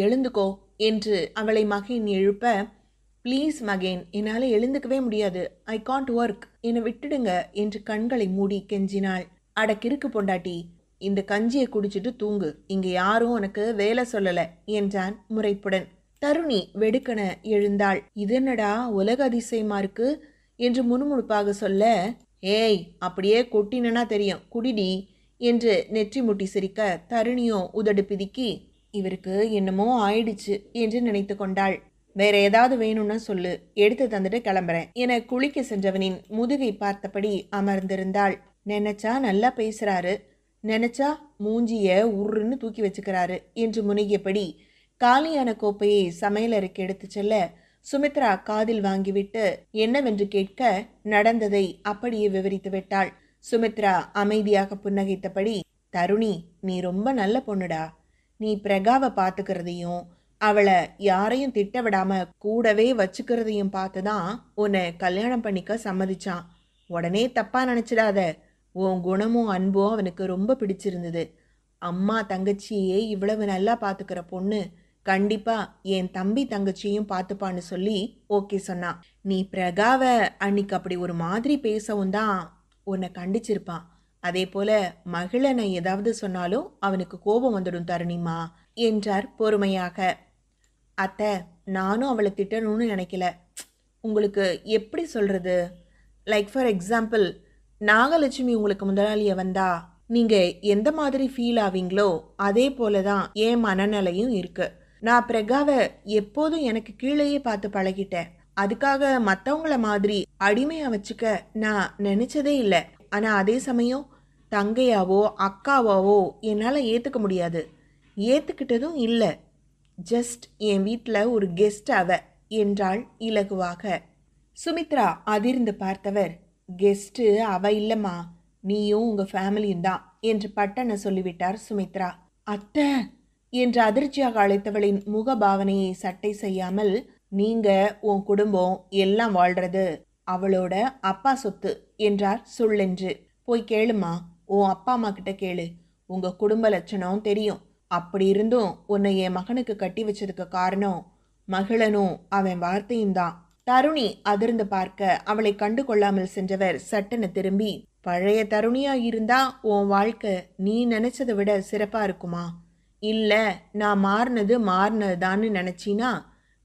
எழுந்துக்கோ என்று அவளை மகன் எழுப்ப, ப்ளீஸ் மகேன், என்னால் எழுந்துக்கவே முடியாது, ஐ காண்ட் ஒர்க், என்னை விட்டுடுங்க என்று கண்களை மூடி கெஞ்சினாள். அடக்கிருக்கு பொண்டாட்டி, இந்த கஞ்சியை குடிச்சிட்டு தூங்கு, இங்க யாரும் உனக்கு வேலை சொல்லல என்றான் முறைப்புடன். தருணி வெடுக்கன எழுந்தாள். இது என்னடா உலக அதிசயமா இருக்கு என்று முணுமுணுப்பாக சொல்ல, ஏய் அப்படியே கொட்டினா தெரியும், குடிடி என்று நெற்றி முட்டி சிரிக்க தருணியோ உதடு பிதுக்கி, இவருக்கு என்னமோ ஆயிடுச்சு என்று நினைத்து கொண்டாள். வேற ஏதாவது வேணும்னா சொல்லு, எடுத்து தந்துட்டு கிளம்புறேன் என குளிக்க சென்றவனின் முதுகை பார்த்தபடி அமர்ந்திருந்தாள். நினைச்சா நல்லா பேசுறாரு, நினைச்சா மூஞ்சிய உருன்னு தூக்கி வச்சுக்கிறாரு என்று முனகியபடி காலியான கோப்பையை சமையலறைக்கு எடுத்து செல்ல சுமித்ரா காதில் வாங்கிவிட்டு என்னவென்று கேட்க நடந்ததை அப்படியே விவரித்து விட்டாள். சுமித்ரா அமைதியாக புன்னகைத்தபடி, தருணி நீ ரொம்ப நல்ல பொண்ணுடா, நீ பிரகாவை பார்த்துக்கிறதையும் அவளை யாரையும் திட்ட விடாம கூடவே வச்சுக்கிறதையும் பார்த்துதான் உன்னை கல்யாணம் பண்ணிக்க சம்மதிச்சான். உடனே தப்பா நினைச்சிடாத, உன் குணமும் அன்பும் அவனுக்கு ரொம்ப பிடிச்சிருந்தது. அம்மா தங்கச்சியே இவ்வளவு நல்லா பார்த்துக்கிற பொண்ணு கண்டிப்பா என் தம்பி தங்கச்சியும் பார்த்துப்பான்னு சொல்லி ஓகே சொன்னான். நீ பிரகாவை அன்னைக்கு அப்படி ஒரு மாதிரி பேசவும் தான் உன்னை கண்டிச்சிருப்பான். அதே போல மகிழனை ஏதாவது சொன்னாலும் அவனுக்கு கோபம் வந்துடும் தருணிமா என்றார் பொறுமையாக. அத்தை, நானும் அவளை திட்டணும்னு நினைக்கல, உங்களுக்கு எப்படி சொல்றது, லைக் ஃபார் எக்ஸாம்பிள், நாகலட்சுமி உங்களுக்கு முதலாளிய வந்தா நீங்க எந்த மாதிரி ஃபீல் ஆவீங்களோ அதே போல தான் என் மனநிலையும் இருக்கு. நான் பிரகாவை எப்போதும் எனக்கு கீழேயே பார்த்து பழகிட்டேன். அதுக்காக மற்றவங்கள மாதிரி அடிமையா வச்சுக்க நான் நினைச்சதே இல்லை. ஆனா அதே சமயம் தங்கையாவோ அக்காவாவோ என்னால் ஏற்றுக்க முடியாது. ஏற்றுக்கிட்டதும் இல்லை. ஜஸ்ட் என் வீட்டில் ஒரு கெஸ்ட் அவ என்றாள் இலகுவாக. சுமித்ரா அதிர்ந்து பார்த்தவர், கெஸ்ட்டு அவ இல்லைம்மா, நீயும் உங்கள் ஃபேமிலியும் தான் என்று பட்டன சொல்லிவிட்டார் சுமித்ரா. அத்தை என்று அதிர்ச்சியாக அழைத்தவளின் முகபாவனையை சட்டை செய்யாமல், நீங்க உன் குடும்பம் எல்லாம் வாழ்றது அவளோட அப்பா சொத்து என்றார் சொல்லென்று. போய் கேளுமா, உன் அப்பா அம்மா கிட்ட கேளு. உங்க குடும்ப லட்சணம் தெரியும். அப்படி இருந்தும் உன்னை என் மகனுக்கு கட்டி வச்சதுக்கு காரணம் மகிழனும் அவன் வார்த்தையும் தான். தருணி அதிர்ந்து பார்க்க அவளை கண்டு கொள்ளாமல் சென்றவர் சட்டென திரும்பி, பழைய தருணியா இருந்தா உன் வாழ்க்கை நீ நினைச்சதை விட சிறப்பா இருக்குமா? இல்ல நான் மாறினதுதான்னு நினைச்சினா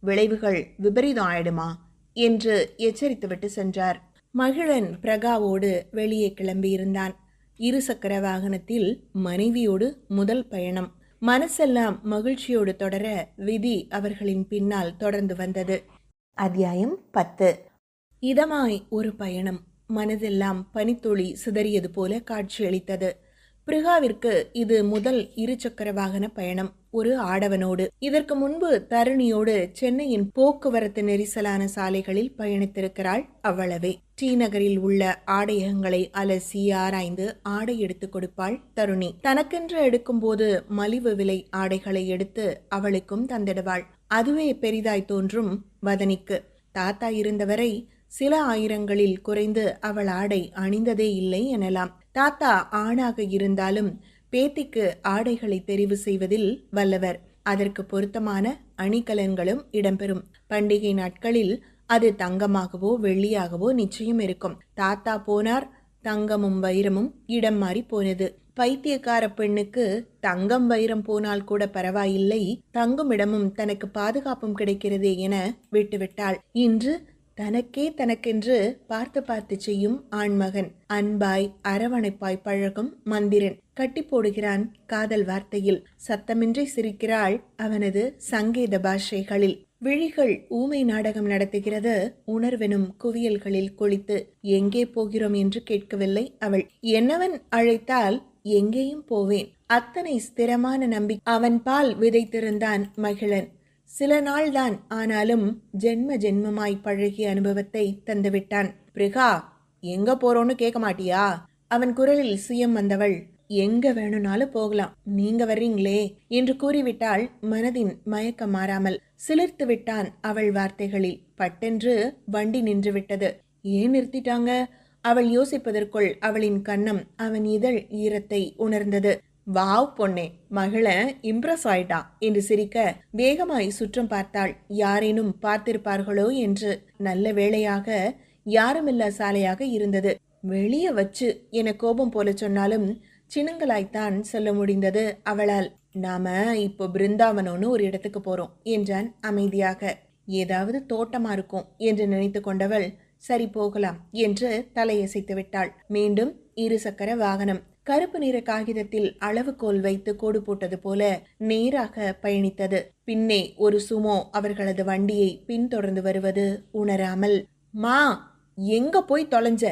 விளைவுகள் விபரீதம் ஆயிடுமா என்று எச்சரித்து விட்டு சென்றார். மகிழன் பிரகாவோடு வெளியே கிளம்பியிருந்தான். இருசக்கர வாகனத்தில் மனைவியோடு முதல் பயணம். மனசெல்லாம் மகிழ்ச்சியோடு தொடர விதி அவர்களின் பின்னால் தொடர்ந்து வந்தது. அத்தியாயம் 10. இதமாய் ஒரு பயணம். மனதெல்லாம் பனித்துளி சிதறியது போல காட்சியளித்தது. பிருகாவிற்கு இது முதல் இருசக்கர வாகன பயணம், ஒரு ஆடவனோடு. இதற்கு முன்பு தருணியோடு சென்னையின் போக்குவரத்து நெரிசலான சாலைகளில் பயணித்திருக்கிறாள், அவ்வளவே. டி நகரில் உள்ள ஆடையகங்களை அலசி ஆராய்ந்து ஆடை எடுத்து கொடுப்பாள் தருணி. தனக்கென்று எடுக்கும்போது மலிவு விலை ஆடைகளை எடுத்து அவளுக்கும் தந்திடுவாள். அதுவே பெரிதாய் தோன்றும் வதனிக்கு. தாத்தா இருந்தவரை சில ஆயிரங்களில் குறைந்து அவள் ஆடை அணிந்ததே இல்லை எனலாம். தாத்தா ஆணாக இருந்தாலும் பேத்திக்கு ஆடைகளை தெரிவு செய்வதில் வல்லவர். அதற்கு பொருத்தமான அணிகலன்களும் இடம்பெறும். பண்டிகை நாட்களில் அது தங்கமாகவோ வெள்ளியாகவோ நிச்சயம் இருக்கும். தாத்தா போனார், தங்கமும் வைரமும் இடம் மாறி போனது. பைத்தியக்கார பெண்ணுக்கு தங்கம் வைரம் போனால் கூட பரவாயில்லை, தங்கும் இடமும் தனக்கு பாதுகாப்பும் கிடைக்கிறதே என விட்டுவிட்டாள். இன்று தனக்கென்று பார்த்து பார்த்து செய்யும் ஆண்மகன். அன்பாய் அரவணைப்பாய் பழகும் மந்திரன். கட்டி போடுகிறான் காதல் வார்த்தையில். சத்தமின்றி சிரிக்கிறாள் அவனது சங்கேத பாஷைகளில். விழிகள் ஊமை நாடகம் நடத்துகிறது உணர்வெனும் குவியல்களில் கொளித்து. எங்கே போகிறோம் என்று கேட்கவில்லை அவள். என்னவன் அழைத்தால் எங்கேயும் போவேன். அத்தனை ஸ்திரமான நம்பிக்கை அவன் பால் விதைத்திருந்தான் மகிழன். சில நாள்தான், ஆனாலும் ஜென்ம ஜென்மமாய் பழகிய அனுபவத்தை தந்துவிட்டான். பிருகா, எங்க போறோன்னு கேட்க மாட்டியா? அவன் குரலில் சுயம் வந்தவள். எங்க வேணும்னாலும் போகலாம், நீங்க வர்றீங்களே என்று கூறிவிட்டாள். மனதின் மயக்கம் மாறாமல் சிலிர்த்து விட்டான் அவள் வார்த்தைகளில். பட்டென்று வண்டி நின்று விட்டது. ஏன் நிறுத்திட்டாங்க? அவள் யோசிப்பதற்குள் அவளின் கன்னம் அவன் இதழ் ஈரத்தை உணர்ந்தது. வாவ் பொண்ணே, மகளன் இம்ப்ரெஸ் ஆயிட்டா என்று சிரிக்க வேகமாய் சுற்றம் பார்த்தாள். யாரேனும் பார்த்திருப்பார்களோ என்று. நல்ல வேளையாக யாருமில்லா சாலையாக இருந்தது. வெளியே வச்சு என கோபம் போல சொன்னாலும் சின்னங்களாய்த்தான் சொல்ல முடிந்தது அவளால். நாம இப்போ பிருந்தாவனம்னு ஒரு இடத்துக்கு போறோம் என்றான் அமைதியாக. ஏதாவது தோட்டமா இருக்கும் என்று நினைத்து கொண்டவள் சரி போகலாம் என்று தலையசைத்து விட்டாள். மீண்டும் இருசக்கர வாகனம் கருப்பு நிற காகிதத்தில் அளவுகோல் வைத்து கோடு போட்டது போல நேராக பயணித்தது. பின்னே ஒரு சுமோ அவர்களது வண்டியை பின்தொடர்ந்து வருவது உணராமல், மா எங்க போய் தொலைஞ்ச,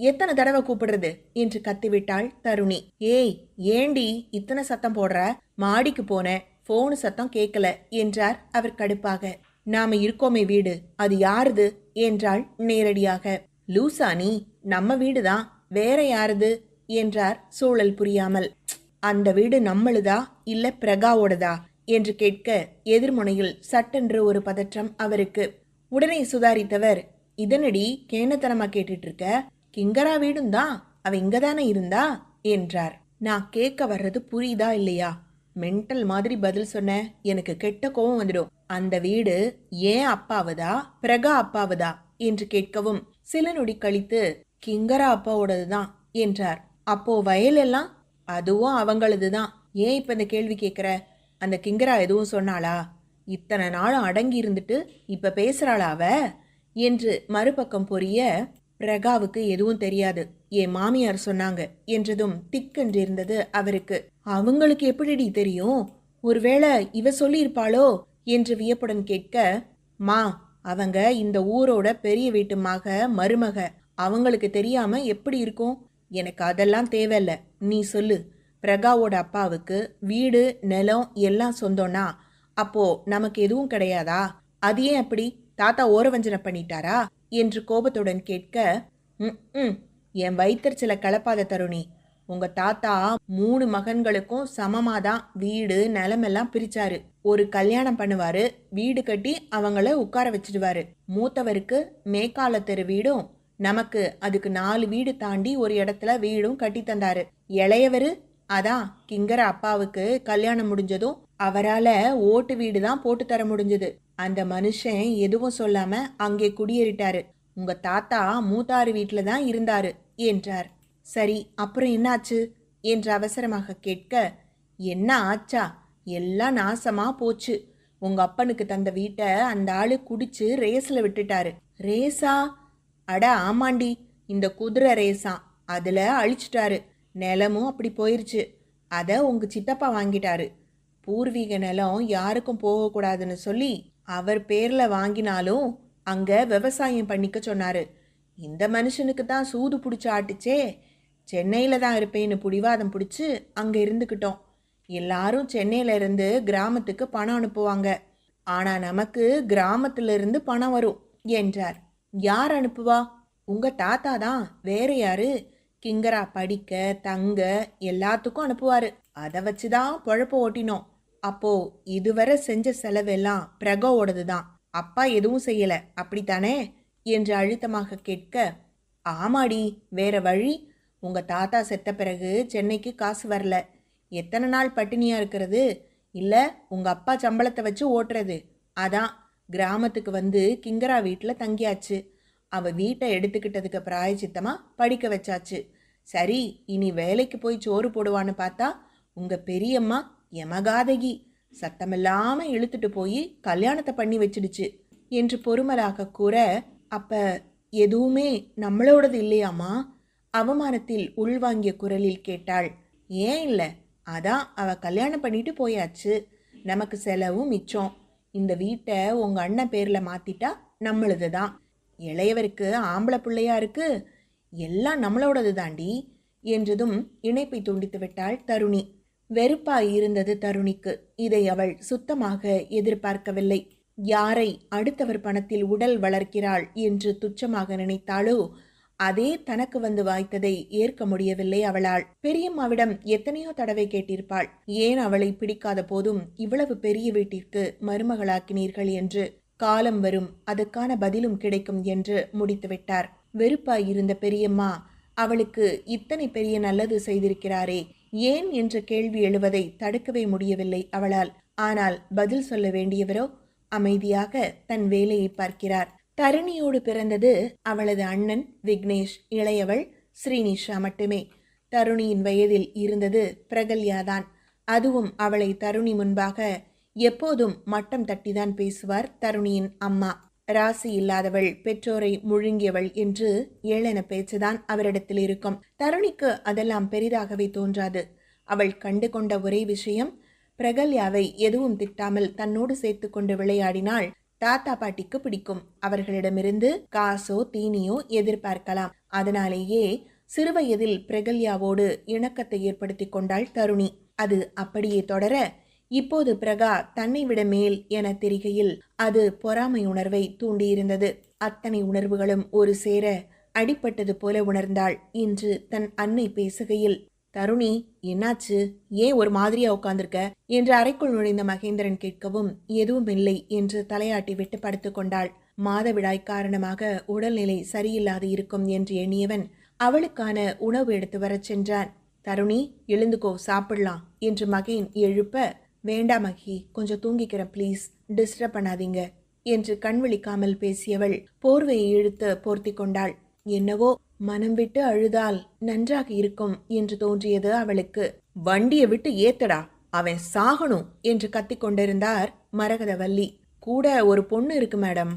எத்தனை தடவை கூப்பிடுறது என்று கத்திவிட்டாள் தருணி. ஏய் ஏண்டி இத்தனை சத்தம் போடுற? மாடிக்கு போன, போனு சத்தம் கேட்கல என்றார் அவர் கடுப்பாக. நாம இருக்கோமே வீடு, அது யாருது என்றாள் நேரடியாக. லூசா நீ, நம்ம வீடுதான், வேற யாருது என்றார் சூழல் புரியாமல். அந்த வீடு நம்மளுதா இல்ல பிரகாவோடதா என்று கேட்க எதிர்முனையில் சட்டென்று ஒரு பதற்றம் அவருக்கு. உடனே சுதாரித்தவர், இதனடி கேனத்தனமா கேட்டுட்டு இருக்க? கிங்கரா வீடும் தான், அவ இங்கதானே இருந்தா என்றார். நான் கேட்க வர்றது புரியுதா இல்லையா? மென்டல் மாதிரி பதில் சொன்ன எனக்கு கெட்ட கோவம் வந்துடும். அந்த வீடு ஏன் அப்பாவதா பிரகா அப்பாவதா என்று கேட்கவும் சில நொடி கழித்து கிங்கரா அப்பாவோடதுதான் என்றார். அப்போ வயல் எல்லாம் அதுவும் அவங்களதுதான். ஏன் இப்ப இந்த கேள்வி கேட்குற? அந்த கிங்கரா எதுவும் சொன்னாளா? இத்தனை நாளும் அடங்கி இருந்துட்டு இப்ப பேசுறாளா அவ என்று மறுபக்கம் பொரிய, பிரகாவுக்கு எதுவும் தெரியாது, என் மாமியார் சொன்னாங்க என்றதும் திக்கென்றிருந்தது அவருக்கு. அவங்களுக்கு எப்படிடி தெரியும்? ஒருவேளை இவ சொல்லியிருப்பாளோ என்று வியப்புடன் கேட்க, மா, அவங்க இந்த ஊரோட பெரிய வீட்டு மருமக, அவங்களுக்கு தெரியாம எப்படி இருக்கும்? எனக்கு அதெல்லாம் தேவையில்ல, நீ சொல்லு. பிரகாவோட அப்பாவுக்கு வீடு நிலம் எல்லாம் சொந்தம்னா அப்போ நமக்கு எதுவும் கிடையாதா? அது ஏன் அப்படி? தாத்தா ஓரவஞ்சனை பண்ணிட்டாரா என்று கோபத்துடன் கேட்க, ம் என் வயிற்றுச்சில கலப்பாத தருணி. உங்க தாத்தா 3 மகன்களுக்கும் சமமாதான் வீடு நிலமெல்லாம் பிரிச்சாரு. ஒரு கல்யாணம் பண்ணுவாரு, வீடு கட்டி அவங்கள உட்கார வச்சிடுவாரு. மூத்தவருக்கு மேக்கால தெரு வீடும், நமக்கு அதுக்கு 4 வீடு தாண்டி ஒரு இடத்துல வீடும் கட்டி தந்தாரு. இளையவரு அதான் கிங்கர அப்பாவுக்கு கல்யாணம் முடிஞ்சதும் அவரால ஓட்டு வீடு தான் போட்டு தர முடிஞ்சது. அந்த மனுஷன் எதுவும் சொல்லாம அங்கே குடியேறிட்டாரு. உங்க தாத்தா மூத்தாரு வீட்டுல தான் இருந்தாரு என்றார். சரி, அப்புறம் என்னாச்சு என்று அவசரமாக கேட்க, என்ன ஆச்சா? எல்லாம் நாசமா போச்சு. உங்க அப்பனுக்கு தந்த வீட்டை அந்த ஆளு குடிச்சு ரேஸ்ல விட்டுட்டாரு. ரேஸா? அட ஆமாண்டி, இந்த குதிரை ரேஸா, அதுல அழிச்சிட்டாரு. நிலமும் அப்படி போயிருச்சு. அதை உங்க சித்தப்பா வாங்கிட்டாரு. பூர்வீக நிலம் யாருக்கும் போகக்கூடாதுன்னு சொல்லி அவர் பேர்ல வாங்கினாலும் அங்க விவசாயம் பண்ணிக்க சொன்னாரு. இந்த மனுஷனுக்கு தான் சூது பிடிச்சி ஆட்டுச்சே. சென்னையில தான் இருப்பேன்னு பிடிவாதம் பிடிச்சி அங்க இருந்துக்கிட்டோம். எல்லாரும் சென்னையில இருந்து கிராமத்துக்கு பணம் அனுப்புவாங்க. ஆனா நமக்கு கிராமத்துல இருந்து பணம் வரும் என்றார். யார் அனுப்புவா? உங்க தாத்தா தான், வேற யாரு? கிங்கரா படிக்க தங்க எல்லாத்துக்கும் அனுப்புவாரு. அதை வச்சுதான் பொழப்ப ஓட்டினோம். அப்போ இதுவரை செஞ்ச செலவெல்லாம் பிரகாவோடது தான். அப்பா எதுவும் செய்யல, அப்படித்தானே என்று அழுத்தமாக கேட்க, ஆமாடி, வேற வழி. உங்க தாத்தா செத்த பிறகு சென்னைக்கு காசு வரல. எத்தனை நாள் பட்டினியா இருக்கிறது? இல்ல உங்க அப்பா சம்பளத்தை வச்சு ஓட்டுறது. அதான் கிராமத்துக்கு வந்து கிங்கரா வீட்டில் தங்கியாச்சு. அவ வீட்டை எடுத்துக்கிட்டதுக்கு பிராயச்சித்தமா படிக்க வச்சாச்சு. சரி, இனி வேலைக்கு போய் சோறு போடுவான்னு பார்த்தா உங்க பெரியம்மா யமகாதகி சத்தமில்லாம இழுத்துட்டு போய் கல்யாணத்தை பண்ணி வச்சிடுச்சு என்று பொறுமலாக கூற, அப்ப எதுவுமே நம்மளோடது இல்லையாமா? அவமானத்தில் உள்வாங்கிய குரலில் கேட்டாள். ஏன் இல்லை? அதான் அவ கல்யாணம் பண்ணிட்டு போயாச்சு. நமக்கு செலவும் மிச்சம். இந்த வீட்டை உங்க அண்ணன் பேர்ல மாத்திட்டா நம்மளது தான். இளையவருக்கு ஆம்பளை பிள்ளையா இருக்கு, எல்லாம் நம்மளோடது தாண்டி என்றதும் இணைப்பை துண்டித்து விட்டாள் தருணி. வெறுப்பாய் இருந்தது தருணிக்கு. இதை அவள் சுத்தமாக எதிர்பார்க்கவில்லை. யாரை அடுத்தவர் பணத்தில் உடல் வளர்க்கிறாள் என்று துச்சமாக நினைத்தாளோ அதே தனக்கு வந்து வாய்த்ததை ஏற்க முடியவில்லை அவளால். பெரியம்மாவிடம் எத்தனையோ தடவை கேட்டிருப்பாள், ஏன் அவளை பிடிக்காத போதும் இவ்வளவு பெரிய வீட்டிற்கு மருமகளாக்கினீர்கள் என்று. காலம் வரும், அதுக்கான பதிலும் கிடைக்கும் என்று முடித்துவிட்டார். வெறுப்பாய் இருந்த பெரியம்மா அவளுக்கு இத்தனை பெரிய நல்லது செய்திருக்கிறாரே, ஏன் என்ற கேள்வி எழுவதை தடுக்கவே முடியவில்லை அவளால். ஆனால் பதில் சொல்ல வேண்டியவரோ அமைதியாக தன் வேலையை பார்க்கிறார். தருணியோடு பிறந்தது அவளது அண்ணன் விக்னேஷ், இளையவள் ஸ்ரீனிஷா மட்டுமே. தருணியின் வயதில் இருந்தது பிரகல்யாதான். அதுவும் அவளை தருணி முன்பாக எப்போதும் மட்டம் தட்டிதான் பேசுவார் தருணியின் அம்மா. ராசி இல்லாதவள், பெற்றோரை முழுங்கியவள் என்று ஏளன பேச்சுதான் அவரிடத்தில் இருக்கும். தருணிக்கு அதெல்லாம் பெரிதாகவே தோன்றாது. அவள் கண்டு கொண்ட ஒரே விஷயம், பிரகல்யாவை எதுவும் திட்டாமல் தன்னோடு சேர்த்து கொண்டு விளையாடினாள் தாத்தா பாட்டிக்கு பிடிக்கும். அவர்களிடமிருந்து காசோ தீனியோ எதிர்பார்க்கலாம். அதனாலேயே சிறுவயதில் பிரகல்யாவோடு இணக்கத்தை ஏற்படுத்தி கொண்டாள் தருணி. அது அப்படியே தொடர இப்போது பிரகா தன்னை விட மேல் என தெரிகையில் அது பொறாமை உணர்வை தூண்டியிருந்தது. அத்தனை உணர்வுகளும் ஒரு சேர அடிப்பட்டது போல உணர்ந்தாள். இன்று தன் அன்னை பேசுகையில், தருணி என்னாச்சு, ஏன் ஒரு மாதிரியா உட்கார்ந்திருக்க என்று அறைக்குள் நுழைந்த மகேந்திரன் கேட்கவும், எதுவும் இல்லை என்று தலையாட்டி விட்டு படுத்து கொண்டாள். மாதவிடாய் காரணமாக உடல்நிலை சரியில்லாது இருக்கும் என்று எண்ணியவன் அவளுக்கான உணவு எடுத்து வரச் சென்றான். தருணி எழுந்துக்கோ, சாப்பிடலாம் என்று மகேன் எழுப்ப, வேண்டாம் மகி, கொஞ்சம் தூங்கிக்கிறேன் ப்ளீஸ், டிஸ்டர்ப் பண்ணாதீங்க என்று கண் விழிக்காமல் பேசியவள் போர்வையை இழுத்து போர்த்தி கொண்டாள். என்னவோ மனம் விட்டு அழுதால் நன்றாக இருக்கும் என்று தோன்றியது அவளுக்கு. வண்டியை விட்டு ஏத்தடா, அவன் சாகணும் என்று கத்திக்கொண்டிருந்தார் மரகதவல்லி. கூட ஒரு பொண்ணு இருக்கு மேடம்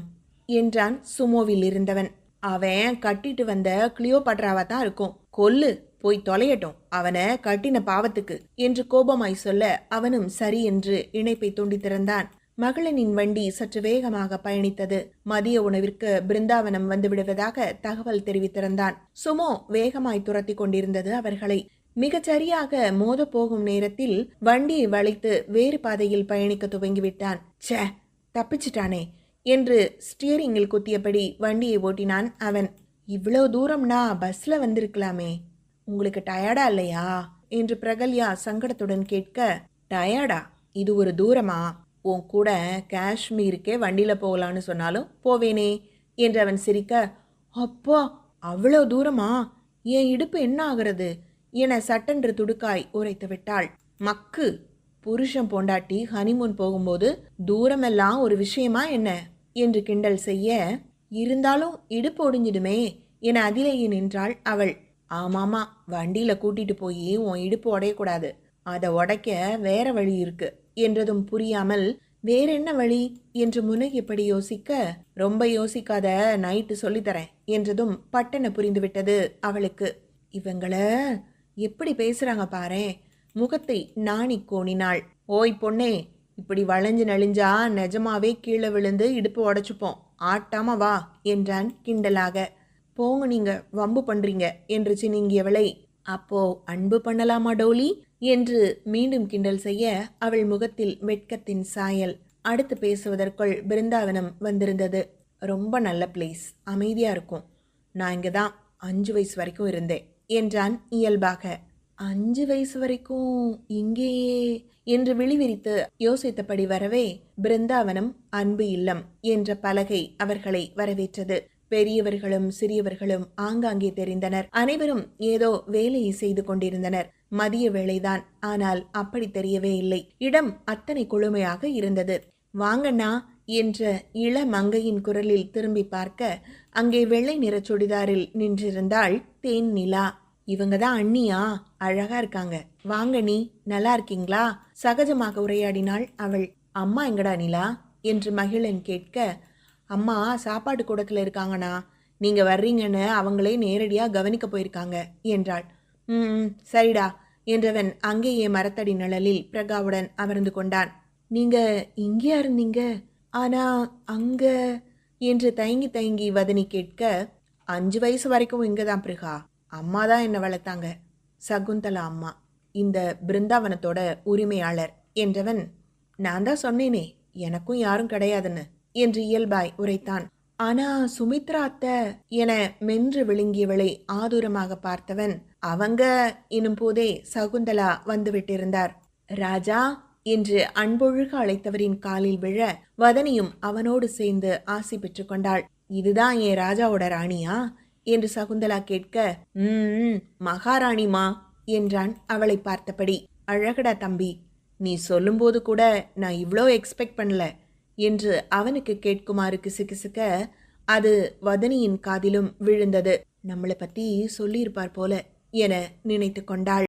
என்றான் சுமோவில் இருந்தவன். அவன் கட்டிட்டு வந்த கிளியோபாட்ராவா தான் இருக்கும். கொல்லு, போய் தொலையட்டும் அவனை கட்டின பாவத்துக்கு என்று கோபமாய் சொல்ல அவனும் சரி என்று இணைப்பை துண்டித்திருந்தான். மகளினின் வண்டி சற்று வேகமாக பயணித்தது. மதிய உணவிற்கு பிருந்தாவனம் வந்து விடுவதாக தகவல் தெரிவித்திருந்தான். சுமோ வேகமாய் துரத்தி கொண்டிருந்தது அவர்களை. மிகச்சரியாக மோத போகும் நேரத்தில் வண்டியை வளைத்து வேறு பாதையில் பயணிக்க துவங்கிவிட்டான். ச்சே, தப்பிச்சிட்டானே என்று ஸ்டியரிங்கில் குத்தியபடி வண்டியை ஓட்டினான் அவன். இவ்வளோ தூரம்னா பஸ்ல வந்திருக்கலாமே, உங்களுக்கு டயர்டா இல்லையா என்று பிரகல்யா சங்கடத்துடன் கேட்க, டயர்டா? இது ஒரு தூரமா? உன் கூட காஷ்மீருக்கே வண்டியில போகலான்னு சொன்னாலும் போவேனே என்று அவன் சிரிக்க, அப்பா அவ்வளோ தூரமா? என் இடுப்பு என்ன ஆகிறது என சட்டென்று துடுக்காய் உரைத்து விட்டாள். மக்கு, புருஷன் பொண்டாட்டி ஹனிமூன் போகும்போது தூரமெல்லாம் ஒரு விஷயமா என்ன என்று கிண்டல் செய்ய, இருந்தாலும் இடுப்பு ஒடிஞ்சிடுமே என அதிலேயே நின்றாள் அவள். ஆமாமா, வண்டியில கூட்டிட்டு போய் உன் இடுப்பு உடையக்கூடாது, அதை உடைக்க வேற வழி இருக்கு என்றதும் புரியாமல் வேற என்ன வழி என்று முனகியபடி யோசிக்க, ரொம்ப யோசிக்காத, நைட்டு சொல்லித்தரேன் என்றதும் பட்டென புரிந்துவிட்டது அவளுக்கு. இவங்கள எப்படி பேசுறாங்க பாரேன். முகத்தை நாணி கோணினாள். ஓய் பொண்ணே, இப்படி வளைஞ்சு நெளிஞ்சா நிஜமாவே கீழே விழுந்து இடுப்பு உடைச்சுப்போம், ஆட்டாம வா என்றான் கிண்டலாக. போங்க, நீங்க வம்பு பண்றீங்க என்று சினிங்கியவளை, அப்போ அன்பு பண்ணலாமா டோலி என்று மீண்டும் கிண்டல் செய்ய அவள் முகத்தில் வெட்கத்தின் சாயல். அடுத்து பேசுவதற்குள் பிருந்தாவனம் வந்திருந்தது. ரொம்ப நல்ல பிளேஸ், அமைதியா இருக்கும். நான் இங்கே தான் 5 வயசு வரைக்கும் இருந்தேன் என்றான் இயல்பாக. 5 வயசு வரைக்கும் இங்கேயே என்று விழிவிரித்து யோசித்தபடி வரவே பிருந்தாவனம் அன்பு இல்லம் என்ற பலகை அவர்களை வரவேற்றது. பெரியவர்களும் சிறியவர்களும் ஆங்காங்கே தெரிந்தனர். அனைவரும் ஏதோ வேலையை செய்து கொண்டிருந்தனர். மதிய வேளைதான், ஆனால் அப்படி தெரியவே இல்லை. இடம் அத்தனை குளுமையாக இருந்தது. வாங்கண்ணா என்ற இளமங்கையின் குரலில் திரும்பி பார்க்க அங்கே வெள்ளை நிற சுடிதாரில் நின்றிருந்தாள் தேன் நிலா. இவங்க தான் அண்ணியா? அழகா இருக்காங்க, வாங்க நீ, நல்லா இருக்கீங்களா? சகஜமாக உரையாடினாள் அவள். அம்மா எங்கடா நிலா என்று மகிழன் கேட்க, அம்மா சாப்பாட்டு கூடத்தில் இருக்காங்கண்ணா, நீங்க வர்றீங்கன்னு அவங்களே நேரடியாக கவனிக்க போயிருக்காங்க என்றாள். சரிடா என்றவன் அங்கேயே மரத்தடி நிழலில் பிரகாவுடன் அமர்ந்து கொண்டான். நீங்க இங்கேயா இருந்தீங்க? ஆனா அங்க என்று தயங்கி தயங்கி வதனி கேட்க, 5 வயசு வரைக்கும் இங்கே தான் பிரகா, அம்மா தான் என்னை வளர்த்தாங்க. சகுந்தலா அம்மா, இந்த பிருந்தாவனத்தோட உரிமையாளர் என்றவன். நான் தான் சொன்னேனே, எனக்கும் யாரும் கிடையாதுன்னு என்று இயல்பாய் உரைத்தான். ஆனா சுமித்ரா அத்தை என மென்று விழுங்கியவளை ஆதூரமாக பார்த்தவன், அவங்க எனும் போதே சகுந்தலா வந்துவிட்டிருந்தார். ராஜா என்று அன்பொழுக அழைத்தவரின் காலில் விழ வதனியும் அவனோடு சேர்ந்து ஆசி பெற்று கொண்டாள். இதுதான் என் ராஜாவோட ராணியா என்று சகுந்தலா கேட்க, மகாராணிமா என்றான் அவளை பார்த்தபடி. அழகடா தம்பி, நீ சொல்லும்போது கூட நான் இவ்வளோ எக்ஸ்பெக்ட் பண்ணல என்று அவனுக்கு கேட்குமாறு கிசுகிசுக்க அது வதனியின் காதிலும் விழுந்தது. நம்மளை பத்தி சொல்லியிருப்பார் போல என நினைத்து கொண்டாள்.